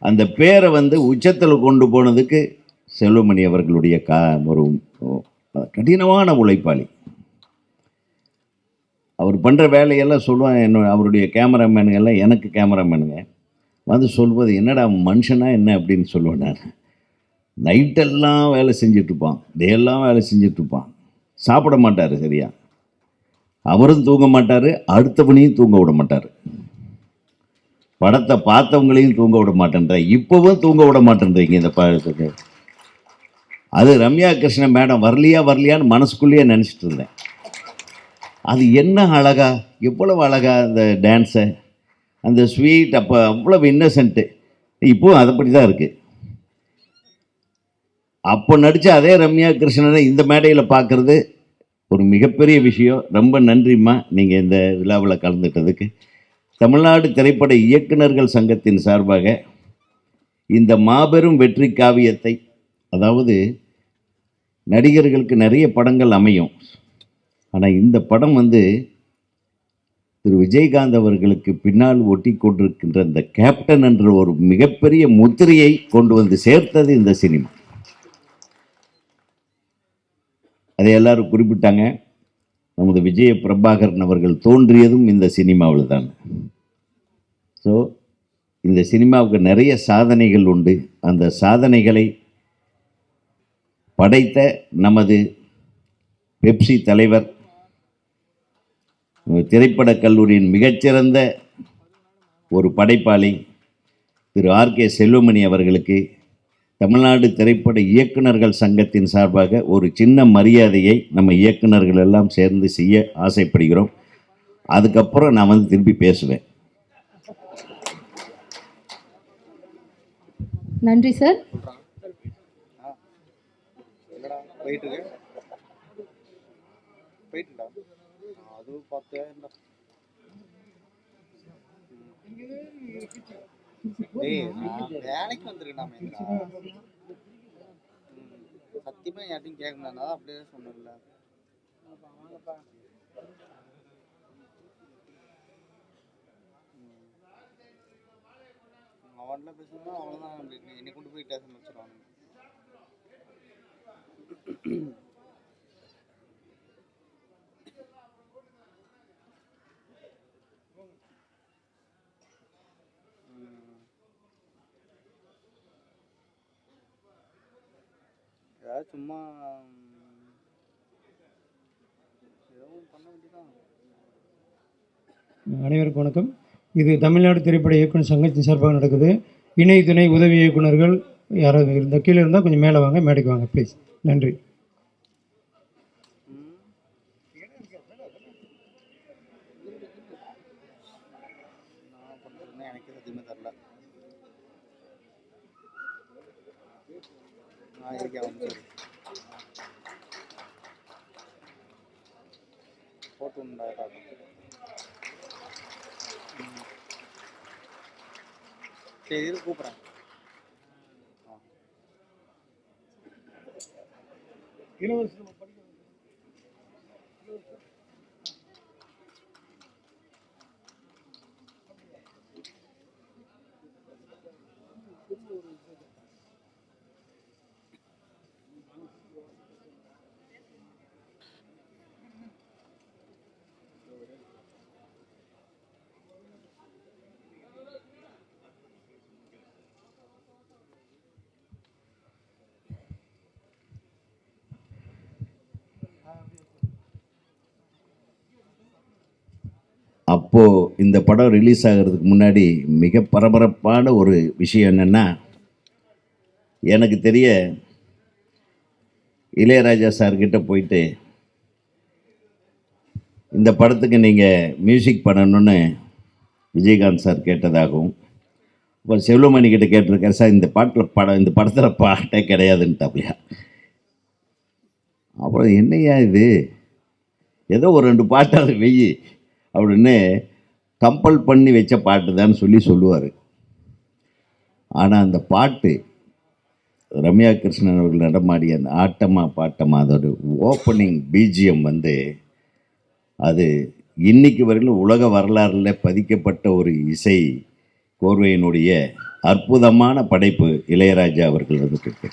அந்த பேரை உச்சத்தில் கொண்டு போனதுக்கு செல்வமணி அவர்களுடைய ஒரு கடினமான உழைப்பாளி. அவர் பண்ணுற வேலையெல்லாம் சொல்லுவாங்க. அவருடைய கேமராமேனுங்கெல்லாம் எனக்கு கேமராமேனுங்க சொல்வது, என்னடா மனுஷனா என்ன அப்படின்னு சொல்லுவேன் நான். நைட்டெல்லாம் வேலை செஞ்சிட்ருப்பான், டேயெல்லாம் வேலை செஞ்சிட்ருப்பான். சாப்பிட மாட்டார் சரியா. அவரும் தூங்க மாட்டார், அடுத்தவனையும் தூங்க விட மாட்டார். படத்தை பார்த்தவங்களையும் தூங்க விட மாட்டேன்ற. இப்போவும் தூங்க விட மாட்டேன்றீங்க இந்த படத்துக்கு. அது ரம்யா கிருஷ்ணன் மேடம் வரலையான்னு மனசுக்குள்ளேயே நினச்சிட்டு இருந்தேன். அது என்ன அழகா, எவ்வளவு அழகா அந்த டான்ஸை, அந்த ஸ்வீட், அப்போ அவ்வளவு இன்னசென்ட்டு. இப்போவும் அதைப்படி தான் இருக்குது. அப்போ நடித்த அதே ரம்யா கிருஷ்ணனை இந்த மேடையில் பார்க்குறது ஒரு மிகப்பெரிய விஷயம். ரொம்ப நன்றிம்மா நீங்கள் இந்த விழாவில் கலந்துட்டதுக்கு. தமிழ்நாடு திரைப்பட இயக்குனர்கள் சங்கத்தின் சார்பாக இந்த மாபெரும் வெற்றி காவியத்தை, அதாவது நடிகர்களுக்கு நிறைய படங்கள் அமையும், ஆனால் இந்த படம் திரு விஜயகாந்த் அவர்களுக்கு பின்னால் ஒட்டி கொண்டிருக்கின்ற இந்த கேப்டன் என்ற ஒரு மிகப்பெரிய முத்திரையை கொண்டு சேர்த்தது இந்த சினிமா. அதை எல்லாரும் குறிப்பிட்டாங்க. நமது விஜய பிரபாகரன் அவர்கள் தோன்றியதும் இந்த சினிமாவில் தான். ஸோ இந்த சினிமாவுக்கு நிறைய சாதனைகள் உண்டு. அந்த சாதனைகளை படைத்த நமது பெப்சி தலைவர், திரைப்படக் கல்லூரியின் மிகச்சிறந்த ஒரு படைப்பாளி திரு ஆர்.கே. செல்வமணி அவர்களுக்கு தமிழ்நாடு திரைப்பட இயக்குனர்கள் சங்கத்தின் சார்பாக ஒரு சின்ன மரியாதையை நம்ம இயக்குனர்கள் எல்லாம் சேர்ந்து செய்ய ஆசைப்படுகிறோம். அதுக்கப்புறம் நான் திருப்பி பேசுவேன். நன்றி சார். வேலைக்கு வந்துருக்கேன் சத்தியமா யார்ட்டையும் கேட்க முடியாது. அப்படியே சொன்னல அவன்ல பேசணும்னா அவ்வளோதான், என்னை கொண்டு போய் ஸ்டேஷன் வச்சிருவாங்க. ஏதாவது சும்மா ஏதோ பண்ண வேண்டியதான். அனைவருக்கும் வணக்கம். இது தமிழ்நாடு திரைப்பட இயக்குனர் சங்கத்தின் சார்பாக நடக்குது. இணை துணை உதவி இயக்குனர்கள் யாராவது இருந்தால் கீழே இருந்தால் கொஞ்சம் மேலே வாங்க, மேடைக்கு வாங்க ப்ளீஸ். நன்றி. நான் பண்ணுறதுன்னா எனக்கு சத்தியமே தரல. நான் இருக்கேன் வந்து போட்டு உண்டாயிரம். சரி இரு கூப்பிட்றேன். அப்போது இந்த படம் ரிலீஸ் ஆகிறதுக்கு முன்னாடி மிக பரபரப்பான ஒரு விஷயம் என்னென்னா, எனக்கு தெரிய இளையராஜா சார்கிட்ட போயிட்டு இந்த படத்துக்கு நீங்கள் மியூசிக் பண்ணணுன்னு விஜயகாந்த் சார் கேட்டதாகவும், இப்போ செல்வமணி கிட்ட கேட்டிருக்காரு சார் இந்த படத்தில் பாட்டே கிடையாதுன்ட்டாப்லையா. அப்புறம் என்னையா இது, ஏதோ ஒரு 2 பாட்டாவது வெய்யி அப்படின்னு கம்பல் பண்ணி வச்ச பாட்டு தான் சொல்லுவார். ஆனால் அந்த பாட்டு ரம்யா கிருஷ்ணன் அவர்கள் நடமாடிய அந்த ஆட்டமா பாட்டமா அதோட ஓப்பனிங் பிஜிஎம் அது இன்னைக்கு வரையிலும் உலக வரலாறில் பதிக்கப்பட்ட ஒரு இசை கோர்வையினுடைய அற்புதமான படைப்பு இளையராஜா அவர்கள் வந்துட்டு.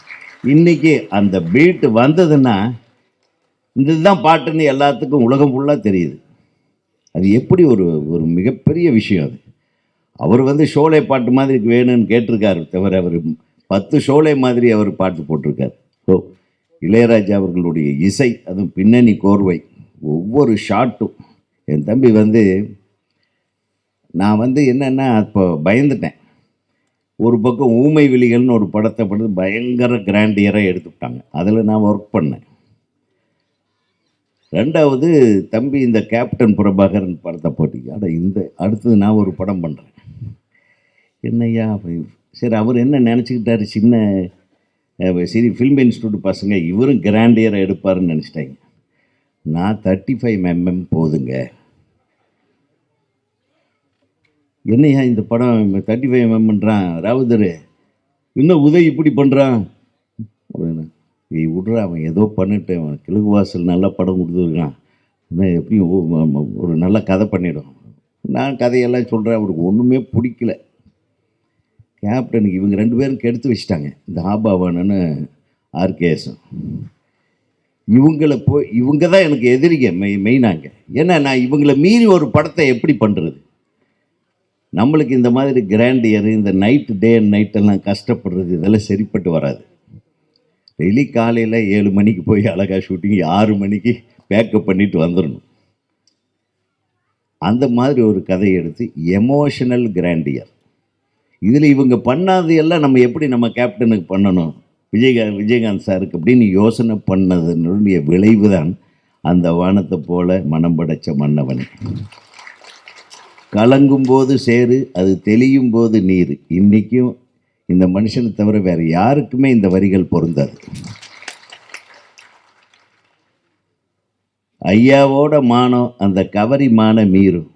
இன்றைக்கி அந்த பீட்டு வந்ததுன்னா இதுதான் பாட்டுன்னு எல்லாத்துக்கும் உலகம் ஃபுல்லாக தெரியுது. அது எப்படி ஒரு மிகப்பெரிய விஷயம். அது அவர் ஷோலே பாட்டு மாதிரி வேணும்னு கேட்டிருக்காரு தவிர அவர் 10 ஷோலே மாதிரி அவர் பாட்டு போட்டிருக்கார். ஸோ இளையராஜா அவர்களுடைய இசை, அதுவும் பின்னணி கோர்வை, ஒவ்வொரு ஷாட்டும். என் தம்பி நான் என்னென்னா அப்போ பயந்துட்டேன். ஒரு பக்கம் ஊமை விழிகள்னு ஒரு படத்தை படுத்து பயங்கர கிராண்டியராக எடுத்துவிட்டாங்க. அதில் நான் ஒர்க் பண்ணேன். 2வது தம்பி இந்த கேப்டன் பிரபாகரன் படத்தை போட்டிங்க. ஆனால் அடுத்தது நான் ஒரு படம் பண்ணுறேன். என்னையா சரி, அவர் என்ன நினச்சிக்கிட்டாரு, சின்ன சரி ஃபில்ம் இன்ஸ்டியூட் பசங்க இவரும் கிராண்டியராக எடுப்பாருன்னு நினச்சிட்டாங்க. நான் 35mm போதுங்க. என்னையா இந்த படம் 35mmன்றான் ராவுதர், இன்னும் உதவி இப்படி பண்ணுறான் அப்படின்னு. விட்றா, அவன் ஏதோ பண்ணிட்டு அவன் கிழக்கு வாசல் நல்ல படம் கொடுத்துருக்கான், இன்னும் எப்படியும் ஒரு நல்ல கதை பண்ணிடும். நான் கதையெல்லாம் சொல்கிறேன். அவருக்கு ஒன்றுமே பிடிக்கல. கேப்டனுக்கு இவங்க 2 பேரும் கெடுத்து வச்சுட்டாங்க, இந்த ஆபாவானு ஆர்கேஎஸும். இவங்க தான் எனக்கு எதிரிங்க மெயினாங்க. ஏன்னா நான் இவங்களை மீறி ஒரு படத்தை எப்படி பண்ணுறது? நம்மளுக்கு இந்த மாதிரி கிராண்டியர், இந்த டே அண்ட் நைட்டெல்லாம் கஷ்டப்படுறது, இதெல்லாம் சரிப்பட்டு வராது. டெய்லி காலையில் 7 மணிக்கு போய் அழகாக ஷூட்டிங் 6 மணிக்கு பேக்கப் பண்ணிட்டு வந்துடணும். அந்த மாதிரி ஒரு கதையை எடுத்து எமோஷனல் கிராண்டியர். இதில் இவங்க பண்ணாது எல்லாம் நம்ம எப்படி நம்ம கேப்டனுக்கு பண்ணணும், விஜயகாந்த் சாருக்கு அப்படின்னு யோசனை பண்ணதனுடைய விளைவு தான் அந்த வானத்தை போல மனம் படைச்ச மன்னவனே. கலங்கும் போது சேரு, அது தெளியும் போது நீர். இன்றைக்கும் இந்த மனுஷனை தவிர வேறு யாருக்குமே இந்த வரிகள் பொருந்தாது. ஐயாவோட மானம் அந்த கவரி மான மீறும்,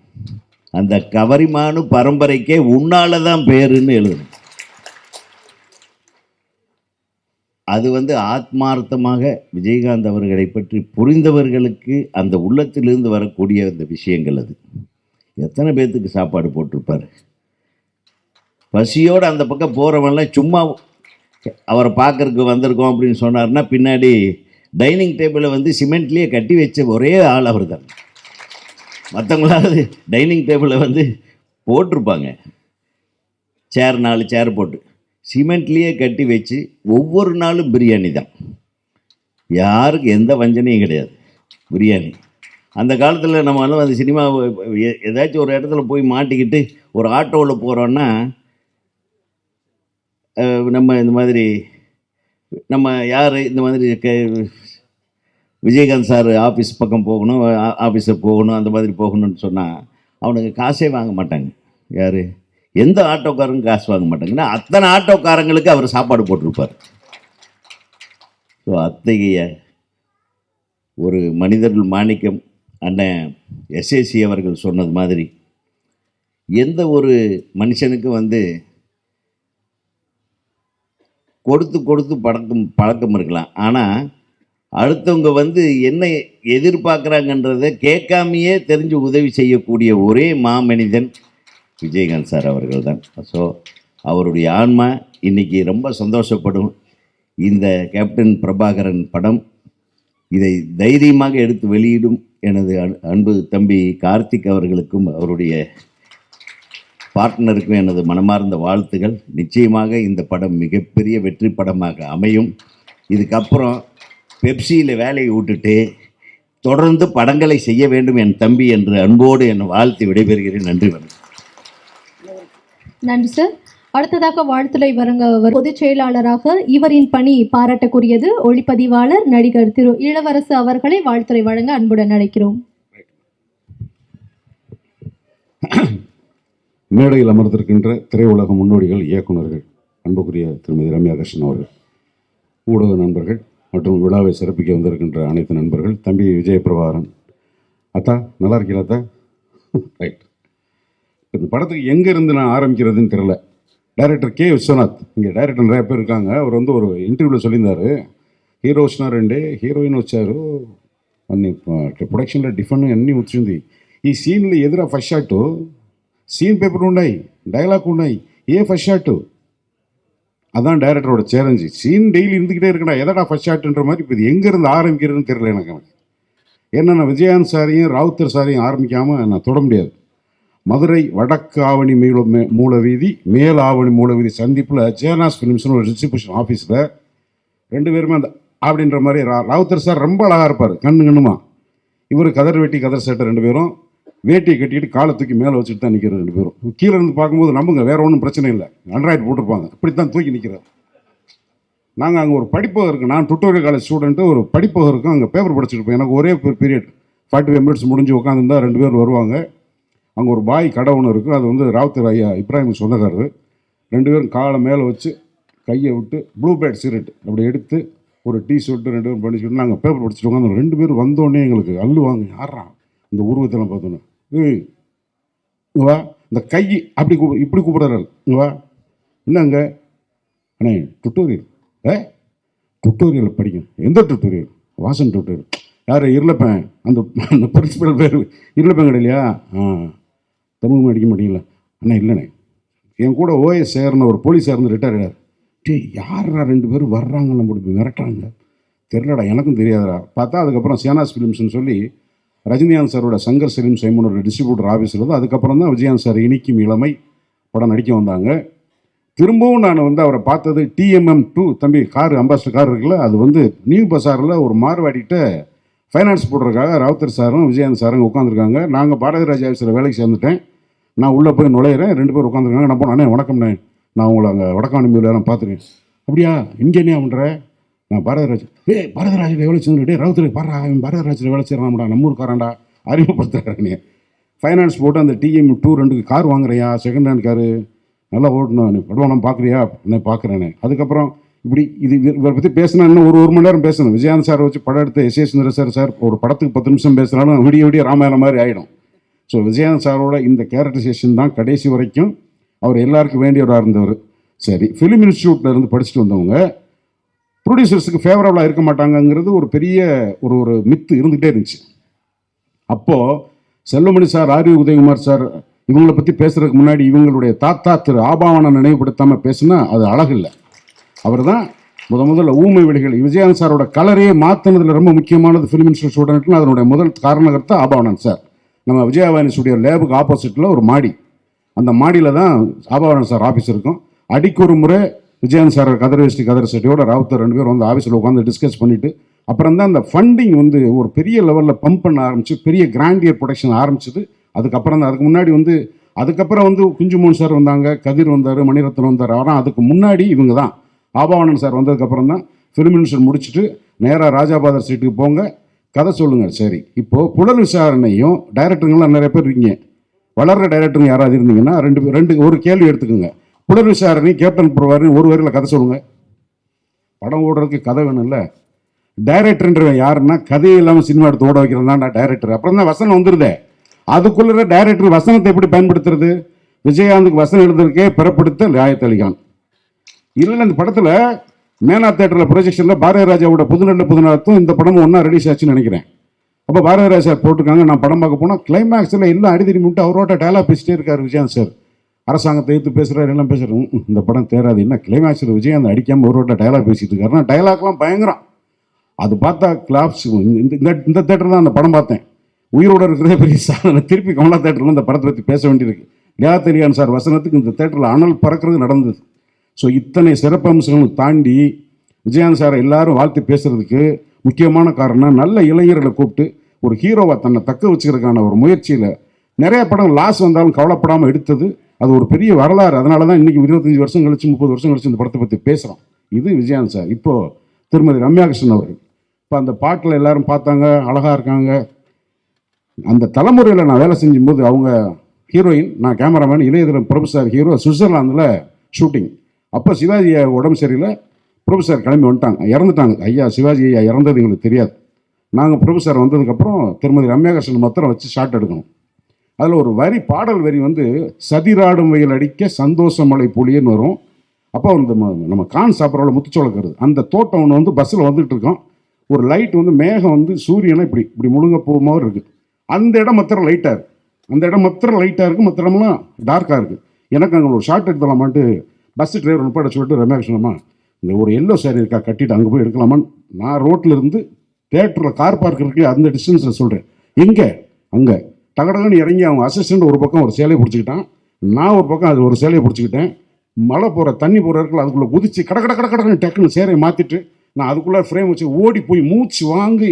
அந்த கவரிமானு பரம்பரைக்கே உன்னால தான் பேருன்னு எழுதணும். அது ஆத்மார்த்தமாக விஜயகாந்த் அவர்களை பற்றி புரிந்தவர்களுக்கு அந்த உள்ளத்திலிருந்து வரக்கூடிய அந்த விஷயங்கள். அது எத்தனை பேர்த்துக்கு சாப்பாடு போட்டிருப்பார். பசியோடு அந்த பக்கம் போகிறவன்லாம் சும்மா அவரை பார்க்கறதுக்கு வந்திருக்கோம் அப்படின்னு சொன்னார்னா பின்னாடி டைனிங் டேபிளை வந்து சிமெண்ட்லேயே கட்டி வச்ச ஒரே ஆள் அவர் தான். மற்றவங்களாவது டைனிங் டேபிளை வந்து போட்டிருப்பாங்க, சேர் 4 சேர் போட்டு, சிமெண்ட்லேயே கட்டி வச்சு ஒவ்வொரு நாளும் பிரியாணி தான். யாருக்கு எந்த வஞ்சனையும் கிடையாது, பிரியாணி. அந்த காலத்தில் நம்ம வந்து அந்த சினிமா ஏதாச்சும் ஒரு இடத்துல போய் மாட்டிக்கிட்டு ஒரு ஆட்டோவில் போகிறோன்னா நம்ம இந்த மாதிரி நம்ம யார் இந்த மாதிரி விஜயகாந்த் சார் ஆஃபீஸ் பக்கம் போகணும், ஆஃபீஸர் போகணும், அந்த மாதிரி போகணும்னு சொன்னால் அவனுக்கு காசே வாங்க மாட்டாங்க. யார் எந்த ஆட்டோக்காரங்க காசு வாங்க மாட்டாங்கன்னா அத்தனை ஆட்டோக்காரங்களுக்கு அவர் சாப்பாடு போட்டிருப்பார். ஸோ அத்தகைய ஒரு மனிதர்கள் மாணிக்கம் அண்ணன் எஸ்ஏசி அவர்கள் சொன்னது மாதிரி எந்த ஒரு மனுஷனுக்கும் வந்து கொடுத்து பழக்கம் இருக்கலாம், ஆனால் அடுத்தவங்க வந்து என்ன எதிர்பார்க்குறாங்கன்றதை கேட்காமையே தெரிஞ்சு உதவி செய்யக்கூடிய ஒரே மாமனிதன் விஜயகாந்த் சார் அவர்கள் தான். ஸோ அவருடைய ஆன்மா இன்றைக்கி ரொம்ப சந்தோஷப்படும். இந்த கேப்டன் பிரபாகரன் படம் இதை தைரியமாக எடுத்து வெளியிடும் எனது அன்பு தம்பி கார்த்திக் அவர்களுக்கும் அவருடைய பார்ட்னருக்கும் எனது மனமார்ந்த வாழ்த்துகள். நிச்சயமாக இந்த படம் மிகப்பெரிய வெற்றி படமாக அமையும். இதுக்கப்புறம் பெப்சியில் வேலையை விட்டுட்டு தொடர்ந்து படங்களை செய்ய வேண்டும் என் தம்பி என்று அன்போடு என்னை வாழ்த்து விடைபெறுகிறேன். நன்றி வணக்கம். நன்றி சார். அடுத்ததாக வாழ்த்துறை வழங்க பொதுச் செயலாளராக இவரின் பணி பாராட்டக்கூடியது ஒளிப்பதிவாளர் நடிகர் திரு இளவரசு அவர்களை வாழ்த்துறை வழங்க அன்புடன் அழைக்கிறோம். மேடையில் அமர்ந்திருக்கின்ற திரையுலக முன்னோடிகள், இயக்குநர்கள், அன்புக்குரிய திருமதி ரம்யா கிருஷ்ணன் அவர்கள், ஊடக நண்பர்கள் மற்றும் விழாவை சிறப்பிக்க வந்திருக்கின்ற அனைத்து நண்பர்கள், தம்பி விஜய பிரபாகரன், அத்தா நல்லா இருக்கீங்களா அத்தா? ரைட். இந்த படத்துக்கு எங்கேருந்து நான் ஆரம்பிக்கிறதுன்னு தெரில. டைரக்டர் கே விஸ்வநாத், இங்கே டைரக்டர் நிறைய பேர் இருக்காங்க. அவர் வந்து ஒரு இன்டர்வியூவில் சொல்லியிருந்தார், హీరో వచ్చినారండి, హీరోయిన్ వచ్చారు, అన్ని ప్రొడక్షన్లో డిఫరెంట్ అన్నీ వచ్చింది. ఈ సీన్లు ఎదురా ఫస్ట్ షాట్ சீன் பேப்பர் ఉన్నాయి, டைலாக் ఉన్నాయి, ஃபர்ஸ்ட் ஷாட்டு. அதான் டைரக்டரோட சேலஞ்சு. சீன் டெய்லி இருந்துக்கிட்டே இருக்கடா, எதடா ஃபர்ஸ்ட் ஷாட்டுன்ற மாதிரி. இப்போ இது எங்கேருந்து ஆரம்பிக்கிறதுன்னு தெரியல எனக்கு. ஏன்னா நான் விஜயகாந்த் சாரையும் ராவுத்தர் சாரையும் ஆரம்பிக்காமல் நான் தொட முடியாது. மதுரை வடக்கு ஆவணி மூலவீதி, மேல் ஆவணி மூலவீதி சந்திப்பில் ஜேனாஸ் ஃபிலிம்ஸ்னு ஒரு டிஸ்ட்ரிபியூஷன் ஆஃபீஸில் 2 பேருமே அந்த அப்படின்ற மாதிரி ராவுத்தர் சார் ரொம்ப அழகாக இருப்பார், கண்ணுமா. இவர் கதர் வேட்டி கதர் சட்டை, 2 பேரும் வேட்டியை கட்டிக்கிட்டு காலை தூக்கி மேலே வச்சுட்டு தான் நிற்கிறார் 2 பேரும். கீழே இருந்து பார்க்கும்போது நம்புங்க, வேறு ஒன்றும் பிரச்சனை இல்லை, அண்ட்ராய்டு போட்டிருப்பாங்க, இப்படி தான் தூக்கி நிற்கிறார். நாங்கள் அங்கே ஒரு படிப்பகம் இருக்குது, நான் டுட்டோரியல் காலேஜ் ஸ்டூடெண்ட்டு, ஒரு படிப்பகம் இருக்கும், அங்கே பேப்பர் படிச்சுட்டு இருப்பேன். எனக்கு ஒரே பீரியட் 45 மினிட்ஸ் முடிஞ்சு உட்காந்துருந்தா 2 பேர் வருவாங்க. அங்கே ஒரு பாய் கடை ஒன்று இருக்குது, அது வந்து ராவுத்தர் ஐயா இப்ராஹிம் சொந்தக்காரர். 2 பேரும் காலை மேலே வச்சு கையை விட்டு ப்ளூ பேட் சிகரெட் அப்படி எடுத்து ஒரு டீ ஷர்ட்டு 2 பேரும் படிச்சுட்டு நாங்கள் பேப்பர் படிச்சுட்டு உட்காந்து 2 பேர் வந்தோடனே எங்களுக்கு அள்ளுவாங்க. யாரா இந்த உருவத்தெல்லாம் பார்த்தோன்னே, இங்கே வா, இந்த கை அப்படி இப்படி கூப்பிட்றாரு, இங்கே வா, என்னங்க அண்ணே டுட்டோரியல், டுட்டோரியல் படிக்கணும். எந்த டுட்டோரியல்? வாசன் டுட்டோரியல். யார்? இருளப்பேன், அந்த பிரின்சிபல் பேர் இருளப்பேன் கிடையிலையா? தமிழ் அடிக்க மாட்டீங்களா? அண்ணா இல்லைண்ணே, என் கூட ஓஎஸ் சேர்ன ஒரு போலீஸ் சேர்ந்து ரிட்டையர் ஆகிறார். யாரா 2 பேரும் வர்றாங்க, நம்ம மிரட்டுறாங்க, தெரிலடா, எனக்கும் தெரியாதடா. பார்த்தா அதுக்கப்புறம் சேனாஸ் ஃபிலிம்ஸ்னு சொல்லி ரஜினிகாந்த் சாரோட சங்கர் சலீம் சைமனோட டிஸ்ட்ரிபியூட்டர் ஆஃபீஸில் தான். அதுக்கப்புறம் தான் விஜயகாந்த் சார் இனிக்கும் இளமை படம் நடிக்க வந்தாங்க. திரும்பவும் நான் வந்து அவரை பார்த்தது TMM2 தம்பி கார், அம்பாஸ்டர் கார் இருக்குல்ல, அது வந்து நியூ பஸாரில் ஒரு மார்வாடிகிட்ட ஃபைனான்ஸ் போடுறதுக்காக ராவுத்தர் சாரும் விஜயகாந்த் சாரும் உட்காந்துருக்காங்க. நாங்கள் பாரதி ராஜா ஆஃபீஸில் வேலைக்கு சேர்ந்துட்டேன். நான் உள்ளே போய் நுழையிறேன், 2 பேர் உட்காந்துருக்காங்க. நான் போனேன், அண்ணே வணக்கம்ண்ணே, நான் உங்களை அங்கே வடக்காணி நான் பார்த்துருக்கேன். அப்படியா, இங்கே என்ன பண்ணுற? நான் பாரதிராஜ். பாரதிராஜில் வேலை செஞ்சுட்டே ராவுத்தர் பாரா, அவன் பாரதிராஜில் வேலை செய்கிறான்டா, நம்ம ஊருக்காரான்டா, அறிமுகப்படுத்துறானே. ஃபைனான்ஸ் போட்டு அந்த TM2 2 கார் வாங்குறியா, செகண்ட் ஹேண்ட் காரு, நல்லா ஓட்டணும், நீ படுவானம் பார்க்குறியா? என்ன பார்க்குறேனே. அதுக்கப்புறம் இப்படி இவரை பற்றி பேசினா இன்னும் ஒரு மணி நேரம் பேசணும். விஜயகாந்த் சார் வச்சு படம் எடுத்து எஸ் சுந்தர சார் ஒரு படத்துக்கு 10 நிமிஷம் பேசினாலும் விடிய ராமாயணம் மாதிரி ஆகிடும். ஸோ விஜயகாந்த் சாரோட இந்த கேரக்டரைசேஷன் தான் கடைசி வரைக்கும் அவர் எல்லாருக்கும் வேண்டியவராக இருந்தவர். சரி, ஃபிலிம் இன்ஸ்டியூட்டில் இருந்து படிச்சுட்டு வந்தவங்க ப்ரொடியூசர்ஸுக்கு ஃபேவரபுளாக இருக்க மாட்டாங்கங்கிறது ஒரு பெரிய ஒரு மித்து இருந்துகிட்டே இருந்துச்சு. அப்போது Selvamani sir, R V. Udhayakumar sir இவங்களை பற்றி பேசுறதுக்கு முன்னாடி இவங்களுடைய தாத்தா திரு ஆபாவனம் நினைவுபடுத்தாமல் பேசுனா அது அழகு இல்லை. அவர் தான் முதல்ல ஊமை விழிகள் விஜயகாந்த் சாரோட கலரையே மாற்றினதுல ரொம்ப முக்கியமானது ஃபிலிம் இன்ஸ்டியூட் ஸ்டூடெண்ட்னு அதனுடைய முதல் காரணகர்த்தா ஆபாவனன் சார். நம்ம விஜயவாணி ஸ்டுடியோ லேபுக்கு ஆப்போசிட்டில் ஒரு மாடி, அந்த மாடியில் தான் ஆபாவனன் சார் ஆஃபீஸ் இருக்கும். அடிக்கு ஒரு முறை விஜயகாந்த் சார் கதிர் செட்டியோட ராவுத்தர் 2 பேரும் வந்து ஆஃபீஸில் உட்காந்து டிஸ்கஸ் பண்ணிவிட்டு அப்புறம் தான் அந்த ஃபண்டிங் வந்து ஒரு பெரிய லெவலில் பம்ப் பண்ண ஆரம்பிச்சு, பெரிய கிராண்டியர் ப்ரொடக்ஷன் ஆரம்பிச்சது. அதுக்கப்புறம் தான், அதுக்கு முன்னாடி வந்து அதுக்கப்புறம் வந்து குஞ்சுமோன் சார் வந்தாங்க, கதிர் வந்தார், மணிரத்னம் வந்தார். ஆனால் அதுக்கு முன்னாடி இவங்க தான். ஆபாவனன் சார் வந்ததுக்கப்புறம் தான் ஃபிலிம் இன்ஸ்டியூட் முடிச்சுட்டு நேராக ராஜாபாதர் ஸ்ட்ரீட்டுக்கு போங்க, கதை சொல்லுங்கள். சரி, இப்போது புலன் விசாரணையும் டைரக்டருங்களாம் நிறைய பேர் இருக்கீங்க, வளர்கிற டைரக்டருங்க யாராவது இருந்தீங்கன்னா ஒரு கேள்வி எடுத்துக்கோங்க. புலன் விசாரணை கேப்டன் புரவாரின்னு ஒரு வரியில் கதை சொல்லுங்கள். படம் ஓடுறதுக்கு கதை வேணும்ல. டைரக்டர்ன்றவன் யாருன்னா கதையை இல்லாமல் சினிமா எடுத்து ஓட வைக்கிறது தான் டைரக்டர். அப்புறம் தான் வசனம் வந்துடுதே. அதுக்குள்ள டைரக்டர் வசனத்தை எப்படி பயன்படுத்துறது? விஜயகாந்துக்கு வசனம் எழுதுறதுக்கே பிறப்படுத்த லாயத் அலிகான். இல்லை, இந்த படத்தில் மேனா தேட்டரில் ப்ரொஜெக்ஷனில் பாரதிய ராஜாவோட புதுநடத்தும் இந்த படமும் ஒன்றா ரிலீஸ் ஆச்சுன்னு நினைக்கிறேன். அப்போ பாரதிய ராஜா போட்டிருக்காங்க. நான் படம் பார்க்க போனால் கிளைமேக்ஸில் எல்லாம் அடிதடி முட்டு அவரோட டயலாக் பேசிட்டே இருக்கார் விஜயகாந்த் சார். அரசாங்கத்தை எடுத்து பேசுகிறாரு, எல்லாம் பேசுகிறேன். இந்த படம் தேராது, என்ன கிளைமேக்ஸில் விஜயகாந்த் அடிக்காமல் அவரோட டயலாக் பேசிட்டு இருக்காருன்னா டயலாக்லாம் பயங்கரம். அது பார்த்தா கிளாப்ஸ். இந்த தேட்டர் தான் அந்த படம் பார்த்தேன். உயிரோடு இருக்கிறதே பெரிய சாதனை. திருப்பி கமலா தேட்டரில் இந்த படத்தை பற்றி பேச வேண்டியிருக்கு. லாயத் அலிகான் சார் வசனத்துக்கு இந்த தேட்டரில் அனல் பறக்கிறது நடந்தது. ஸோ இத்தனை சிறப்பம்சங்களும் தாண்டி விஜயகாந்த் சாரை எல்லாரும் வாழ்த்து பேசுறதுக்கு முக்கியமான காரணம், நல்ல இளைஞர்களை கூப்பிட்டு ஒரு ஹீரோவை தன்னை தக்க வச்சுக்கிறதுக்கான ஒரு முயற்சியில் நிறைய படம் லாஸ் வந்தாலும் கவலைப்படாமல் எடுத்தது. அது ஒரு பெரிய வரலாறு. அதனால தான் இன்றைக்கி 25 வருஷம் கழிச்சு 30 வருஷம் கழிச்சு இந்த படத்தை பற்றி பேசுகிறோம். இது விஜயகாந்த் சார். இப்போது திருமதி ரம்யா கிருஷ்ணன் அவர்கள் இப்போ அந்த பாட்டில் எல்லாரும் பார்த்தாங்க, அழகாக இருக்காங்க. அந்த தலைமுறையில் நான் வேலை செஞ்சும்போது அவங்க ஹீரோயின், நான் கேமராமேன், இளையதளம் பிரபு சார் ஹீரோ, சுவிட்சர்லாந்தில் ஷூட்டிங். அப்போ சிவாஜி உடம்பு சரியில்லை, பிரபு சார் கிளம்பி வந்துட்டாங்க, இறந்துட்டாங்க. ஐயா சிவாஜி ஐயா இறந்தது எங்களுக்கு தெரியாது. நாங்கள் பிரபு சார் வந்ததுக்கப்புறம் திருமதி ரம்யா கிருஷ்ணன் மாத்திரம் வச்சு ஷாட் எடுக்கணும். அதில் ஒரு வரி, பாடல் வரி வந்து சதிராடும் வெயில் அடிக்க சந்தோஷமலை பொழியன்னு வரும். அப்போ வந்து நம்ம கான் சாப்பிட்றோட முத்துச்சோளக்கிறது அந்த தோட்டம் ஒன்று வந்து பஸ்ஸில் வந்துட்டு இருக்கோம். ஒரு லைட் வந்து மேகம் வந்து சூரியனை இப்படி இப்படி முழுங்க போகும்போது இருக்குது. அந்த இடம் மாத்திரம் லைட்டாக இருக்குது, அந்த இடம் மாத்திரம் லைட்டாக இருக்குது, மற்ற இடம்லாம் டார்க்காக இருக்குது. எனக்கு அங்கே ஒரு ஷார்ட் எடுத்துலாமான்ட்டு பஸ் டிரைவர் நிப்பாட சொல்லிட்டு ரம்யா கிருஷ்ணம்மா இந்த ஒரு எல்லோ சாரி இருக்கா கட்டிட்டு அங்கே போய் எடுக்கலாமான்னு நான் ரோட்டில் இருந்து தேட்டரில் கார் பார்க் இருக்கு அந்த டிஸ்டன்ஸில் சொல்கிறேன். எங்கே? அங்கே டகடகன்னு இறங்கி அவங்க அசிஸ்டண்ட் ஒரு பக்கம் ஒரு சேலையை பிடிச்சிக்கிட்டான், நான் ஒரு பக்கம் அது ஒரு சேலையை பிடிச்சிக்கிட்டேன். மழை போகிற தண்ணி போகிற இடத்துல அதுக்குள்ளே குதிச்சு கடன்னு டக்குன்னு சேலையை மாற்றிட்டு நான் அதுக்குள்ளே ஃப்ரேம் வச்சு ஓடி போய் மூச்சு வாங்கி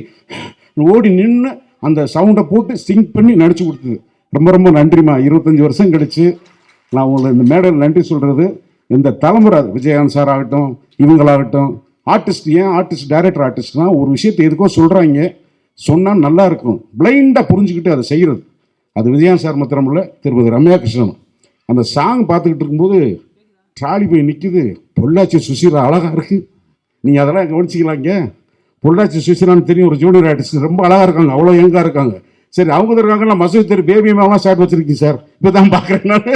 ஓடி நின்று அந்த சவுண்டை போட்டு சிங்க் பண்ணி நடிச்சு கொடுத்தது. ரொம்ப ரொம்ப நன்றிம்மா. 25 வருஷம் கழிச்சு நான் உங்களை இந்த மேடையில் நன்றி சொல்கிறது. இந்த தலைமுறை விஜயகாந்த் சார் ஆகட்டும், இவங்களாகட்டும், ஆர்டிஸ்ட், ஏன் ஆர்டிஸ்ட் டைரக்டர் ஆர்டிஸ்ட்னா ஒரு விஷயத்தை எதுக்கோ சொல்கிறாங்க, சொன்னால் நல்லா இருக்கும், பிளைண்டாக புரிஞ்சுக்கிட்டு அதை செய்கிறது. அது விஜயகாந்த் சார் மாத்திரம் இல்லை, திருமதி ரம்யா கிருஷ்ணன். அந்த சாங் பார்த்துக்கிட்டு இருக்கும்போது ட்ராலி போய் நிற்குது, பொள்ளாச்சி சுசீலா அழகாக இருக்குது. நீங்கள் அதெல்லாம் கவனிச்சிக்கலாங்க. பொள்ளாச்சி சுசீலான்னு தெரியும், ஒரு ஜூனியர் ஆர்டிஸ்ட், ரொம்ப அழகாக இருக்காங்க, அவ்வளோ யங்காக இருக்காங்க. சரி, அவங்க இருக்காங்க, நான் மசூதி தெரு பேபி மேலாம் ஷாட் வச்சுருக்கீங்க சார், இப்போ தான் பார்க்குறேன் நான்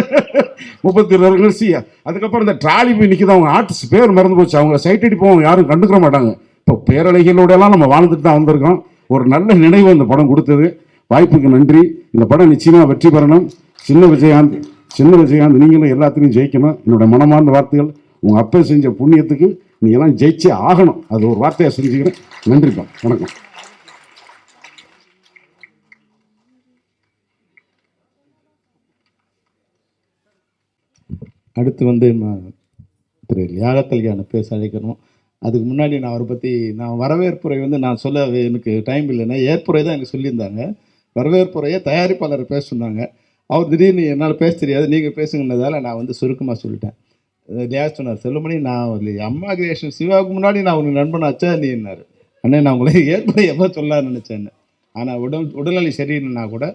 32 வருஷம். அதுக்கப்புறம் இந்த ட்ராலி போய் நிற்கிது, அவங்க ஆர்டிஸ்ட் பேர் மறந்து போச்சு, அவங்க சைட் அடிப்போம், யாரும் கண்டுக்கிற மாட்டாங்க. இப்போ பேரலைகளோடலாம் நம்ம வாழ்ந்துட்டு தான் வந்திருக்கோம். ஒரு நல்ல நினைவு அந்த படம் கொடுத்தது. வாய்ப்புக்கு நன்றி. இந்த படம் நிச்சயமாக வெற்றி பெறணும். சின்ன விஜயகாந்த் நீங்களும் எல்லாத்துலையும் ஜெயிக்கணும். என்னோட மனமார்ந்த வார்த்தைகள். உங்கள் அப்பா செஞ்ச புண்ணியத்துக்கு நீ எல்லாம் ஜெயிச்சே ஆகணும். அது ஒரு வார்த்தையாக செஞ்சுக்கிறேன். நன்றிப்பா, வணக்கம். அடுத்து வந்து திரு லியாகத் அலிகானை பேச அழைக்கணும். அதுக்கு முன்னாடி நான் அவரை பற்றி வரவேற்புரை வந்து நான் சொல்ல எனக்கு டைம் இல்லைன்னா, ஏற்புரை தான் எனக்கு சொல்லியிருந்தாங்க. வரவேற்புரையை தயாரிப்பாளர் பேச சொன்னாங்க. அவர் திடீர்னு என்னால் பேச தெரியாது, நீங்கள் பேசுங்கன்னதால் நான் வந்து சுருக்கமாக சொல்லிட்டேன். லியாகத் சொன்னார், செல்லுமணி நான் அம்மா கிரியேஷன் சிவாவுக்கு முன்னாடி நான் உனக்கு நண்பனாச்சா நீ என்னார். அண்ணே நான் உங்களை ஏற்புரை எப்போ சொல்லலான்னு நினச்சேன்னு. ஆனால் உடல்நிலை சரியில்லைன்னா கூட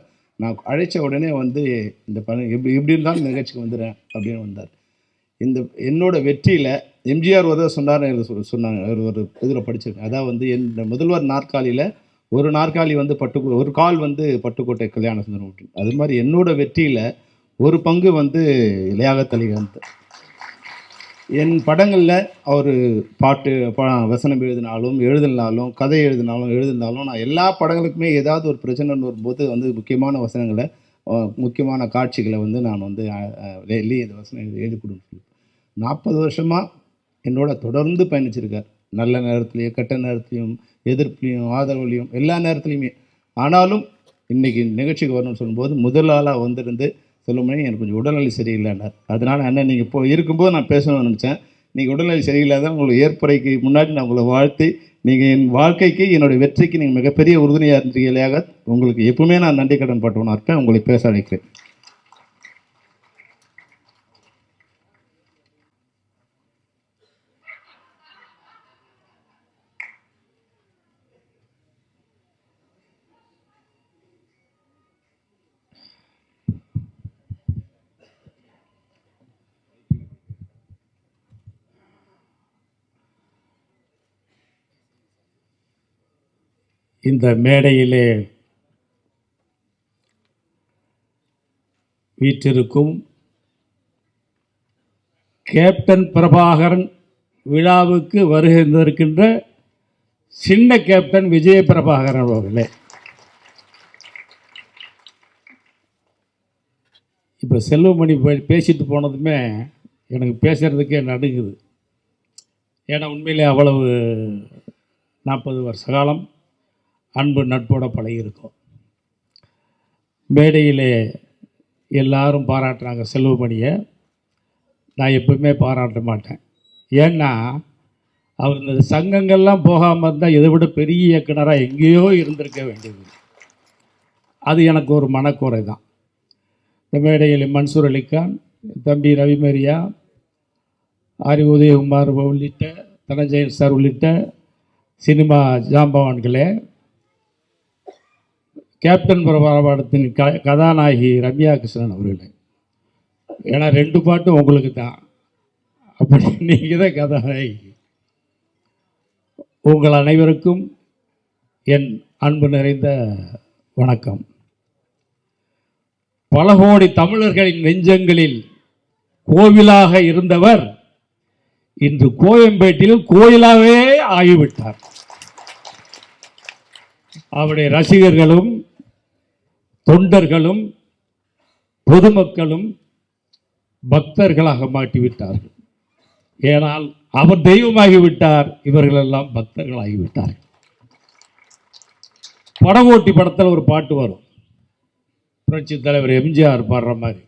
நான் அழைச்ச உடனே வந்து இந்த படம் எப்படி இருந்தாலும் நிகழ்ச்சிக்கு வந்துடுறேன் அப்படின்னு வந்தார். இந்த என்னோட வெற்றியில் எம்ஜிஆர் உதவ சொன்னார் சொன்னாங்க. ஒரு இதில் படிச்சிருக்கேன். அதாவது வந்து என் முதல்வர் நாற்காலியில் ஒரு நாற்காலி வந்து ஒரு கால் வந்து பட்டுக்கோட்டை கல்யாண சுந்தரம் ஊட்டி. அது மாதிரி என்னோட வெற்றியில் ஒரு பங்கு வந்து லியாகத் அலிகாந்த். என் படங்களில் அவர் பாட்டு வசனம் எழுதினாலும் கதை எழுதினாலும் நான் எல்லா படங்களுக்குமே ஏதாவது ஒரு பிரச்சனைன்னு வரும்போது வந்து முக்கியமான வசனங்களை முக்கியமான காட்சிகளை வந்து நான் வந்து எழுதி இந்த வசனம் எழுதி கொடுத்து 40 வருஷமாக என்னோட தொடர்ந்து பயணிச்சிருக்கார். நல்ல நேரத்துலையும் கெட்ட நேரத்துலையும் எதிர்ப்புலையும் ஆதரவுலையும் எல்லா நேரத்துலையுமே. ஆனாலும் இன்றைக்கி நிகழ்ச்சிக்கு வரணும்னு சொல்லும்போது முதல் ஆளாக வந்திருந்து சொல்லும்போது எனக்கு கொஞ்சம் உடல்நிலை சரியில்லைன்னார். அதனால் அண்ணன் நீங்கள் இப்போ இருக்கும்போது நான் பேசணும்னு நினச்சேன். நீங்கள் உடல்நிலை சரியில்லாத உங்களுக்கு ஏற்புரைக்கு முன்னாடி நான் உங்களை வாழ்த்தி, நீங்கள் என் வாழ்க்கைக்கு என்னுடைய வெற்றிக்கு நீங்கள் மிகப்பெரிய உறுதுணையாக இருந்தீங்களையாக உங்களுக்கு எப்பவுமே நான் நன்றி கடன் பட்டவனாக இருப்பேன். உங்களை பேச அழைக்கிறேன். இந்த மேடையிலே வீற்றிருக்கும் கேப்டன் பிரபாகரன் விழாவுக்கு வருகின்றிருக்கின்ற சின்ன கேப்டன் விஜய பிரபாகரன் அவர்களே, இப்போ செல்வமணி பேசிட்டு போனதுமே எனக்கு பேசுகிறதுக்கே நடுங்குது. ஏன்னா உண்மையிலே அவ்வளவு 40 வருஷ காலம் அன்பு நட்போட பழகியிருக்கோம். மேடையிலே எல்லாரும் பாராட்டுறாங்க செல்வமணியை. நான் எப்பவுமே பாராட்ட மாட்டேன். ஏன்னா அவர் இந்த சங்கங்கள்லாம் போகாமல் இருந்தால் இதை விட பெரிய இயக்குனராக எங்கேயோ இருந்திருக்க வேண்டியது. அது எனக்கு ஒரு மனக்குறை தான். இந்த மேடையில் மன்சூர் அலிகான், தம்பி ரவிமரியா, ஆரி உதயகுமார் உள்ளிட்ட தனஞ்சயன் சார் உள்ளிட்ட சினிமா ஜாம்பவான்களே, கேப்டன் பிரபாகரத்தின் கதாநாயகி ரம்யா கிருஷ்ணன் அவர்களே, ஏன்னா 2 பாட்டும் உங்களுக்கு தான், அப்படி நீங்கள் தான் கதாநாயகி. உங்கள் அனைவருக்கும் என் அன்பு நிறைந்த வணக்கம். பல கோடி தமிழர்களின் நெஞ்சங்களில் கோவிலாக இருந்தவர் இன்று கோயம்பேட்டில் கோயிலாகவே ஆகிவிட்டார். அவருடைய ரசிகர்களும் தொண்டர்களும் பொதுமக்களும் பக்தர்களாக மாட்டிவிட்டார்கள். ஏனால் அவர் தெய்வமாகிவிட்டார், இவர்களெல்லாம் பக்தர்களாகிவிட்டார்கள். படகோட்டி படத்தில் ஒரு பாட்டு வரும், புரட்சி தலைவர் எம்ஜிஆர் பாடுற மாதிரி,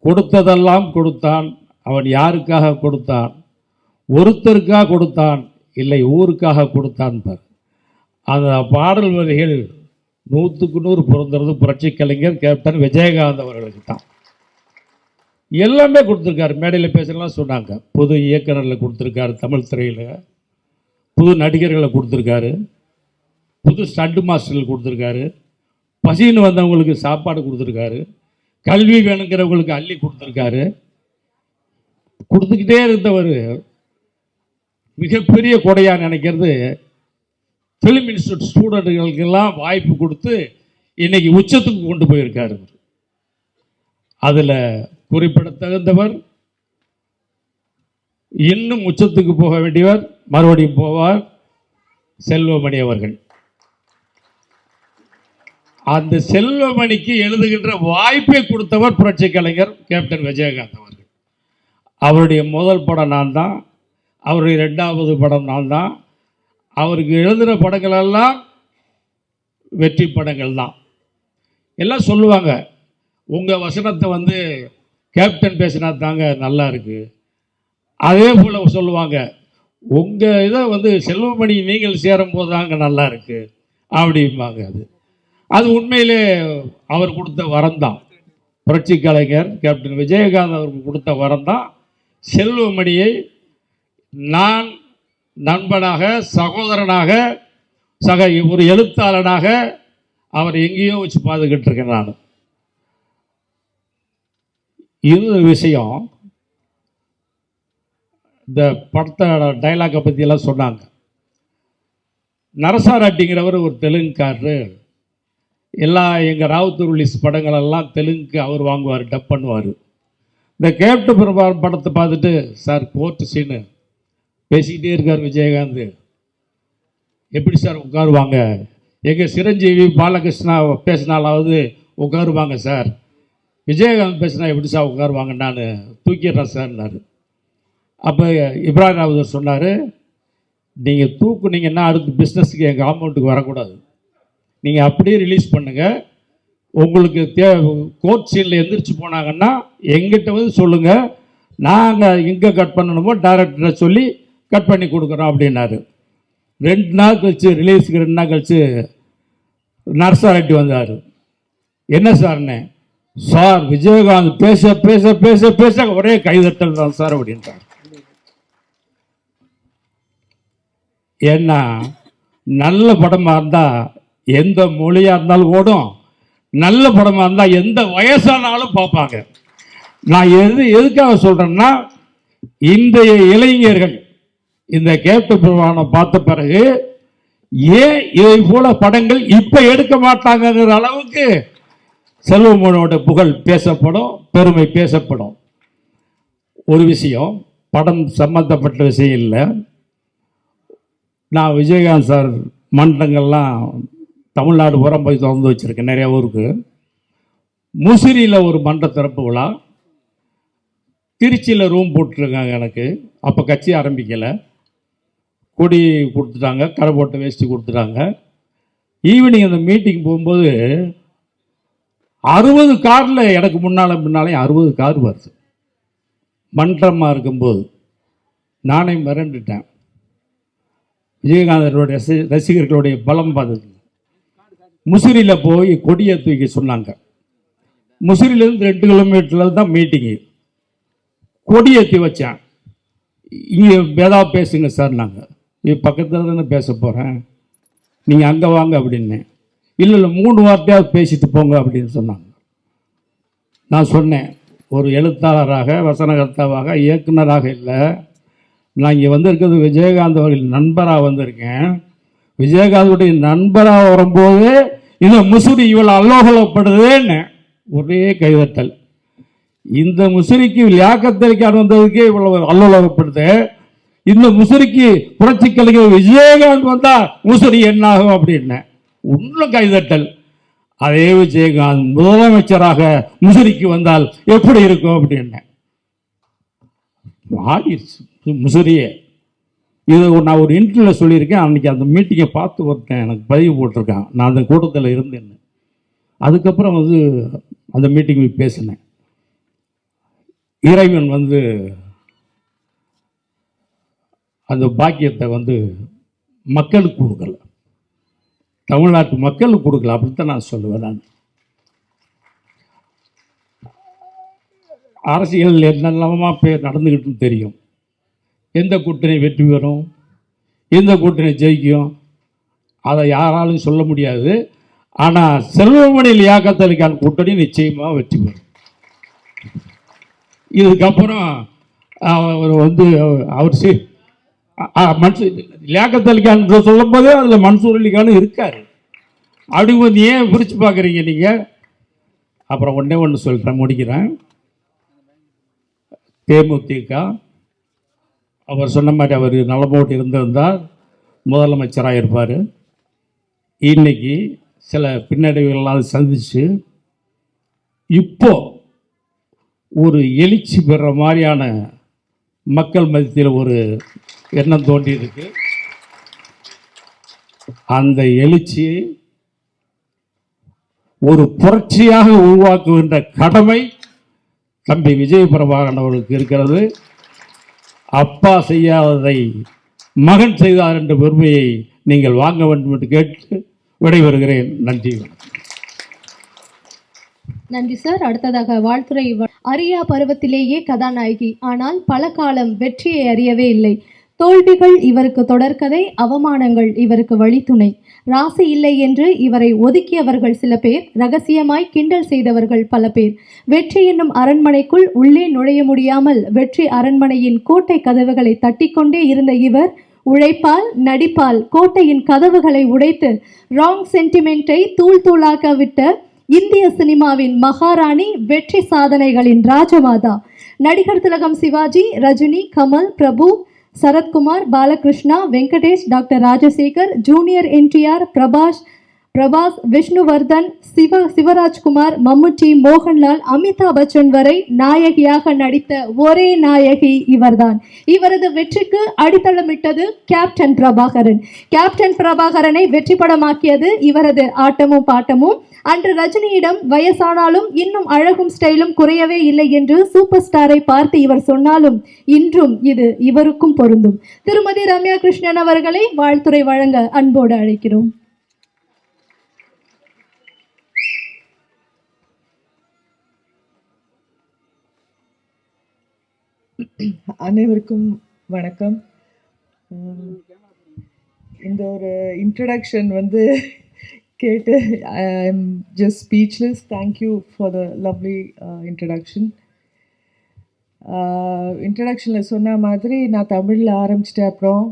கொடுத்ததெல்லாம் கொடுத்தான், அவன் யாருக்காக கொடுத்தான், ஒருத்தருக்காக கொடுத்தான், இல்லை ஊருக்காக கொடுத்தான் பார். அந்த பாடல் வரிகள் 100க்கு 100 பிறந்தது புரட்சி கலைஞர் கேப்டன் விஜயகாந்த் அவர்களுக்கு தான். எல்லாமே கொடுத்துருக்காரு. மேடையில் பேசலாம் சொன்னாங்க. புது இயக்குநர்களை கொடுத்துருக்காரு, தமிழ் திரையில் புது நடிகர்களை கொடுத்துருக்காரு, புது ஸ்டண்ட் மாஸ்டர்கள் கொடுத்துருக்காரு, பசின்னு வந்தவங்களுக்கு சாப்பாடு கொடுத்துருக்காரு, கல்வி வேணுங்கிறவங்களுக்கு அள்ளி கொடுத்துருக்காரு. கொடுத்துக்கிட்டே இருந்தவர் மிகப்பெரிய கொடையாக நினைக்கிறது ஃபிலிம் இன்ஸ்டியூட் ஸ்டூடெண்ட்டுகளுக்கெல்லாம் வாய்ப்பு கொடுத்து இன்னைக்கு உச்சத்துக்கு கொண்டு போயிருக்காரு. அதில் குறிப்பிடத்தகுந்தவர், இன்னும் உச்சத்துக்கு போக வேண்டியவர், மறுபடியும் போவார், செல்வமணி அவர்கள். அந்த செல்வமணிக்கு எழுதுகின்ற வாய்ப்பை கொடுத்தவர் புரட்சி கலைஞர் கேப்டன் விஜயகாந்த் அவர்கள். அவருடைய முதல் படம் நான் தான், அவருடைய 2வது படம் நான் தான். அவருக்கு எழுதுகிற படங்களெல்லாம் வெற்றி படங்கள் தான். எல்லாம் சொல்லுவாங்க, உங்கள் வசனத்தை வந்து கேப்டன் பேசினா தாங்க நல்லா இருக்குது. அதே போல் சொல்லுவாங்க, உங்கள் இதை வந்து செல்வமணி நீங்கள் சேரும்போது தாங்க நல்லா இருக்குது அப்படிம்பாங்க. அது உண்மையிலே அவர் கொடுத்த வரம் தான். புரட்சி கலைஞர் கேப்டன் விஜயகாந்த் அவருக்கு கொடுத்த வரம் தான். செல்வமணியை நான் நண்பனாக, சகோதரனாக, ஒரு எழுத்தாளனாக அவர் எங்கேயோ வச்சு பார்த்துக்கிட்டு இருக்கேன் நான். இது விஷயம். இந்த படத்தோட டைலாக்கை பற்றியெல்லாம் சொன்னாங்க. நரசாராட்டிங்கிறவர் ஒரு தெலுங்குக்காரரு. எல்லா எங்கள் ராவுத்தூர் ரிலீஸ் படங்களெல்லாம் தெலுங்குக்கு அவர் வாங்குவார், டப் பண்ணுவார். இந்த கேப்டன் பிரபாகரன் படத்தை பார்த்துட்டு, சார் கோர்ட்டு சீனு பேசிக்கிட்டே இருக்கார் விஜயகாந்த், எப்படி சார் உட்காருவாங்க, எங்கள் சிரஞ்சீவி பாலகிருஷ்ணா பேசினாலாவது உட்காருவாங்க சார், விஜயகாந்த் பேசினா எப்படி சார் உட்காருவாங்க, நான் தூக்கிடுறேன் சார்னாரு. அப்போ இப்ராஹிம் ராவுதர் சொன்னார், நீங்கள் தூக்குனீங்கன்னா அடுத்த பிஸ்னஸுக்கு எங்கள் காம்பவுண்டுக்கு வரக்கூடாது, நீங்கள் அப்படியே ரிலீஸ் பண்ணுங்கள். உங்களுக்கு கோர்ட் சீனில் எந்திரிச்சு போனாங்கன்னா எங்கிட்ட வந்து சொல்லுங்கள், நாங்கள் எங்கே கட் பண்ணணுமோ டைரக்டரை சொல்லி கட் பண்ணி கொடுக்குறோம் அப்படின்னாரு. 2 நாள் கழிச்சு, ரிலீஸுக்கு 2 நாள் கழிச்சு நரசாரெட்டி வந்தார். என்ன சார்னே, சார் விஜயகாந்த் பேச பேச பேச பேச ஒரே கைதட்டல் தான் சார் அப்படின்றார். ஏன்னா நல்ல படமாக இருந்தால் எந்த மொழியாக இருந்தாலும் ஓடும், நல்ல படமாக இருந்தால் எந்த வயசானாலும் பார்ப்பாங்க. நான் எதுக்காக சொல்கிறேன்னா, இன்றைய இளைஞர்கள் இந்த கேப்டன் பிரபாகரனை பார்த்த பிறகு ஏன் இதை போல படங்கள் இப்போ எடுக்க மாட்டாங்கிற அளவுக்கு செல்வமோனோட புகழ் பேசப்படும், பெருமை பேசப்படும். ஒரு விஷயம், படம் சம்பந்தப்பட்ட விஷயம் இல்லை, நான் விஜயகாந்த் சார் மன்றங்கள்லாம் தமிழ்நாடு புறம் போய் திறந்து வச்சுருக்கேன் நிறைய ஊருக்கு. முசிறியில் ஒரு மன்ற திறப்பு விழா, திருச்சியில் ரூம் போட்டிருக்காங்க எனக்கு. அப்போ கட்சி ஆரம்பிக்கலை, கொடி கொடுத்துட்டாங்க, கடை போட்ட வேஷ்டி கொடுத்துட்டாங்க. ஈவினிங் அந்த மீட்டிங் போகும்போது 60 காரில் எனக்கு முன்னாலே 60 கார் வருது. மன்றமாக இருக்கும்போது நானே மிரண்டுட்டேன். விஜயகாந்தருடைய ரசிகர்களுடைய பலம் பார்த்தது. முசிறியில் போய் கொடியை தூக்கி சொன்னாங்க. முசிறியிலேருந்து 2 கிலோமீட்டரில் தான் மீட்டிங்கு. கொடியேற்றி வச்சேன். இங்கே ஏதாவது பேசுங்க சார், நாங்கள் இது பக்கத்தில் தானே பேச போகிறேன், நீங்கள் அங்கே வாங்க அப்படின்னு. இல்லை 3 வார்த்தையாவது பேசிட்டு போங்க அப்படின்னு சொன்னாங்க. நான் சொன்னேன், ஒரு எழுத்தாளராக, வசனகர்த்தாவாக, இயக்குனராக இல்லை, நான் இங்கே வந்திருக்கிறது விஜயகாந்த் அவர்கள் நண்பராக வந்திருக்கேன். விஜயகாந்துடைய நண்பராக வரும்போது இந்த முசிறி இவ்வளோ அல்லோகலப்படுதுன்னு ஒரே கைதட்டல். இந்த முசிறிக்கு லியாக்கத்தலிக்கான் வந்ததுக்கே இவ்வளவு அல்லோலகப்படுது, இந்த முசிறிக்கு புரட்சி கலைஞர் விஜயகாந்த் வந்தா முசிறி என்னாகும் அப்படின்னு இன்னும் கைதட்டல். அதே விஜயகாந்த் முதலமைச்சராக முசிறிக்கு வந்தால் எப்படி இருக்கும் அப்படின்னு ஆடிடுச்சு முசிறியே. இது நான் ஒரு இன்டர்வியூவில் சொல்லியிருக்கேன். அன்றைக்கி அந்த மீட்டிங்கை பார்த்து ஒருத்தன் எனக்கு பதிவு போட்டிருக்கான், நான் அந்த கூட்டத்தில் இருந்தேன்னு. அதுக்கப்புறம் வந்து அந்த மீட்டிங் போய் பேசினேன். இறைவன் வந்து அந்த பாக்கியத்தை வந்து மக்களுக்கு கொடுக்கல, தமிழ்நாட்டு மக்களுக்கு கொடுக்கல, அப்படித்தான் நான் சொல்லுவேன். நான் அரசியல் என்னெல்லாமா நடந்துக்கிட்டுன்னு தெரியும். எந்த கூட்டணி வெற்றி பெறும், எந்த கூட்டணி ஜெயிக்கும், அதை யாராலும் சொல்ல முடியாது. ஆனால் செல்வமணி லியாக்கத்தலிக்கான கூட்டணி நிச்சயமாக வெற்றி பெறும். இதுக்கப்புறம் அவர் வந்து அவர் லியாக்கத் அலிகான் சொல்லும் போதே அதில் மன்சூர் அலிகானும் இருக்கார். அப்படி வந்து ஏன் பிரித்து பார்க்குறீங்க நீங்கள்? அப்புறம் ஒன்று சொல்கிறேன், முடிக்கிறேன். தேமுதிக அவர் சொன்ன மாதிரி அவர் நலமோட்டு இருந்திருந்தால் முதலமைச்சராக இருப்பார். இன்னைக்கு சில பின்னடைவுகள்லாம் சந்திச்சு இப்போ ஒரு எழுச்சி பெற மாதிரியான மக்கள் மத்தியில் ஒரு எண்ணம் தோன்றி இருக்கு. அந்த எழுச்சி ஒரு புரட்சியாக உருவாக்குகின்ற கடமை தம்பி விஜய் பிரபாகரன் அவர்களுக்கு இருக்கிறது. அப்பா செய்யாததை மகன் செய்தார் என்ற பெருமையை நீங்கள் வாங்க வேண்டும் என்று கேட்டு விடைபெறுகிறேன். நன்றி, வணக்கம். நன்றி சார். அடுத்ததாக வாழ்த்துறை. அறியா பருவத்திலேயே கதாநாயகி, ஆனால் பல காலம் வெற்றியை அறியவே இல்லை. தோல்விகள் இவருக்கு தொடர்கதை, அவமானங்கள் இவருக்கு வழித்துணை. ராசி இல்லை என்று இவரை ஒதுக்கியவர்கள் சில பேர், ரகசியமாய் கிண்டல் செய்தவர்கள் பல பேர். வெற்றி என்னும் அரண்மனைக்குள் உள்ளே நுழைய முடியாமல் வெற்றி அரண்மனையின் கோட்டை கதவுகளை தட்டிக்கொண்டே இருந்த இவர் உழைப்பால், நடிப்பால் கோட்டையின் கதவுகளை உடைத்து ராங் சென்டிமெண்ட்டை தூள் தூளாக்க விட்ட இந்திய சினிமாவின் மகாராணி, வெற்றி சாதனைகளின் ராஜமாதா. நடிகர் திலகம் சிவாஜி, ரஜினி, கமல், பிரபு, சரத்குமார், பாலகிருஷ்ணா, வெங்கடேஷ், டாக்டர் ராஜசேகர், ஜூனியர் என்டிஆர், பிரபாஸ், பிரபாஸ், விஷ்ணுவர்தன், சிவராஜ்குமார், மம்முட்டி, மோகன்லால், அமிதாப் பச்சன் வரை நாயகியாக நடித்த ஒரே நாயகி இவர்தான். இவரது வெற்றிக்கு அடித்தளமிட்டது கேப்டன் பிரபாகரன். கேப்டன் பிரபாகரனை வெற்றி படமாக்கியது இவரது ஆட்டமும் பாட்டமும். அன்று ரஜினியிடம் வயசானாலும் இன்னும் அழகும் ஸ்டைலும் குறையவே இல்லை என்று சூப்பர் ஸ்டாரை பார்த்து இவர் சொன்னாலும் இன்றும் இது இவருக்கும் பொருந்தும். திருமதி ரம்யா கிருஷ்ணன் அவர்களை வாழ்த்துரை வழங்க அன்போடு அழைக்கிறோம். அனைவருக்கும் வணக்கம். இந்த ஒரு இன்ட்ரடக்ஷன் வந்து கேட்டு I am just speechless. Thank you for the lovely introduction. இன்ட்ரடக்ஷனில் சொன்ன மாதிரி நான் தமிழில் ஆரம்பிச்சிட்டேன். அப்புறம்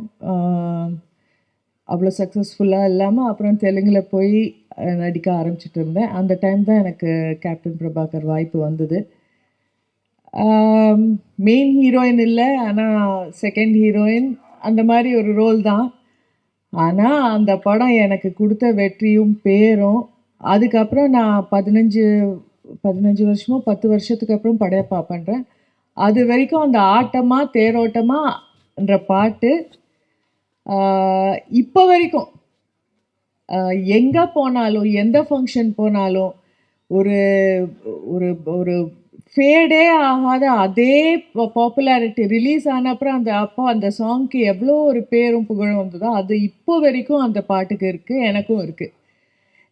அவ்வளோ சக்ஸஸ்ஃபுல்லாக இல்லாமல் அப்புறம் தெலுங்கில் போய் நடிக்க ஆரம்பிச்சிட்டு இருந்தேன். அந்த டைம் தான் எனக்கு கேப்டன் பிரபாகர் வாய்ப்பு வந்தது. மெயின் ஹீரோயின் இல்லை, ஆனால் செகண்ட் ஹீரோயின் அந்த மாதிரி ஒரு ரோல் தான். ஆனால் அந்த படம் எனக்கு கொடுத்த வெற்றியும் பேரும். அதுக்கப்புறம் நான் 15 வருஷமோ 10 வருஷத்துக்கு அப்புறம் படையப்பா பண்ணுறேன். அது வரைக்கும் அந்த ஆட்டமா தேரோட்டமான்ற பாட்டு இப்போ வரைக்கும் எங்கே போனாலும் எந்த ஃபங்க்ஷன் போனாலும் ஒரு ஒரு ஒரு ஃபேடே ஆகாத அதே பாப்புலாரிட்டி. ரிலீஸ் ஆன அப்புறம் அந்த சாங்க்கு எவ்வளோ ஒரு பேரும் புகழும் வந்ததோ அது இப்போ வரைக்கும் அந்த பாட்டுக்கு இருக்குது, எனக்கும் இருக்குது.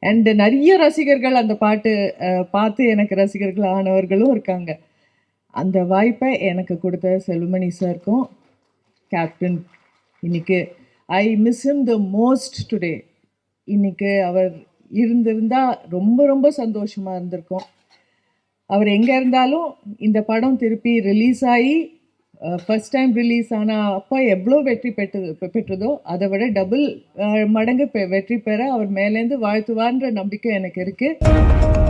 அண்டு நிறைய ரசிகர்கள் அந்த பாட்டு பார்த்து எனக்கு ரசிகர்கள் ஆனவர்களும் இருக்காங்க. அந்த வாய்ப்பை எனக்கு கொடுத்த செல்வமணி சாருக்கும் கேப்டன் இன்னைக்கு I miss him the most today. இன்னைக்கு அவர் இருந்திருந்தால் ரொம்ப ரொம்ப சந்தோஷமாக இருந்திருக்கும். அவர் எங்கே இருந்தாலும் இந்த படம் திருப்பி ரிலீஸ் ஆகி ஃபஸ்ட் டைம் ரிலீஸ் ஆனால் அப்போ எவ்வளோ வெற்றி பெற்றதோ அதை விட டபுள் மடங்கு வெற்றி பெற அவர் மேலேருந்து வாழ்த்துவார்ன்ற நம்பிக்கை எனக்கு இருக்குது.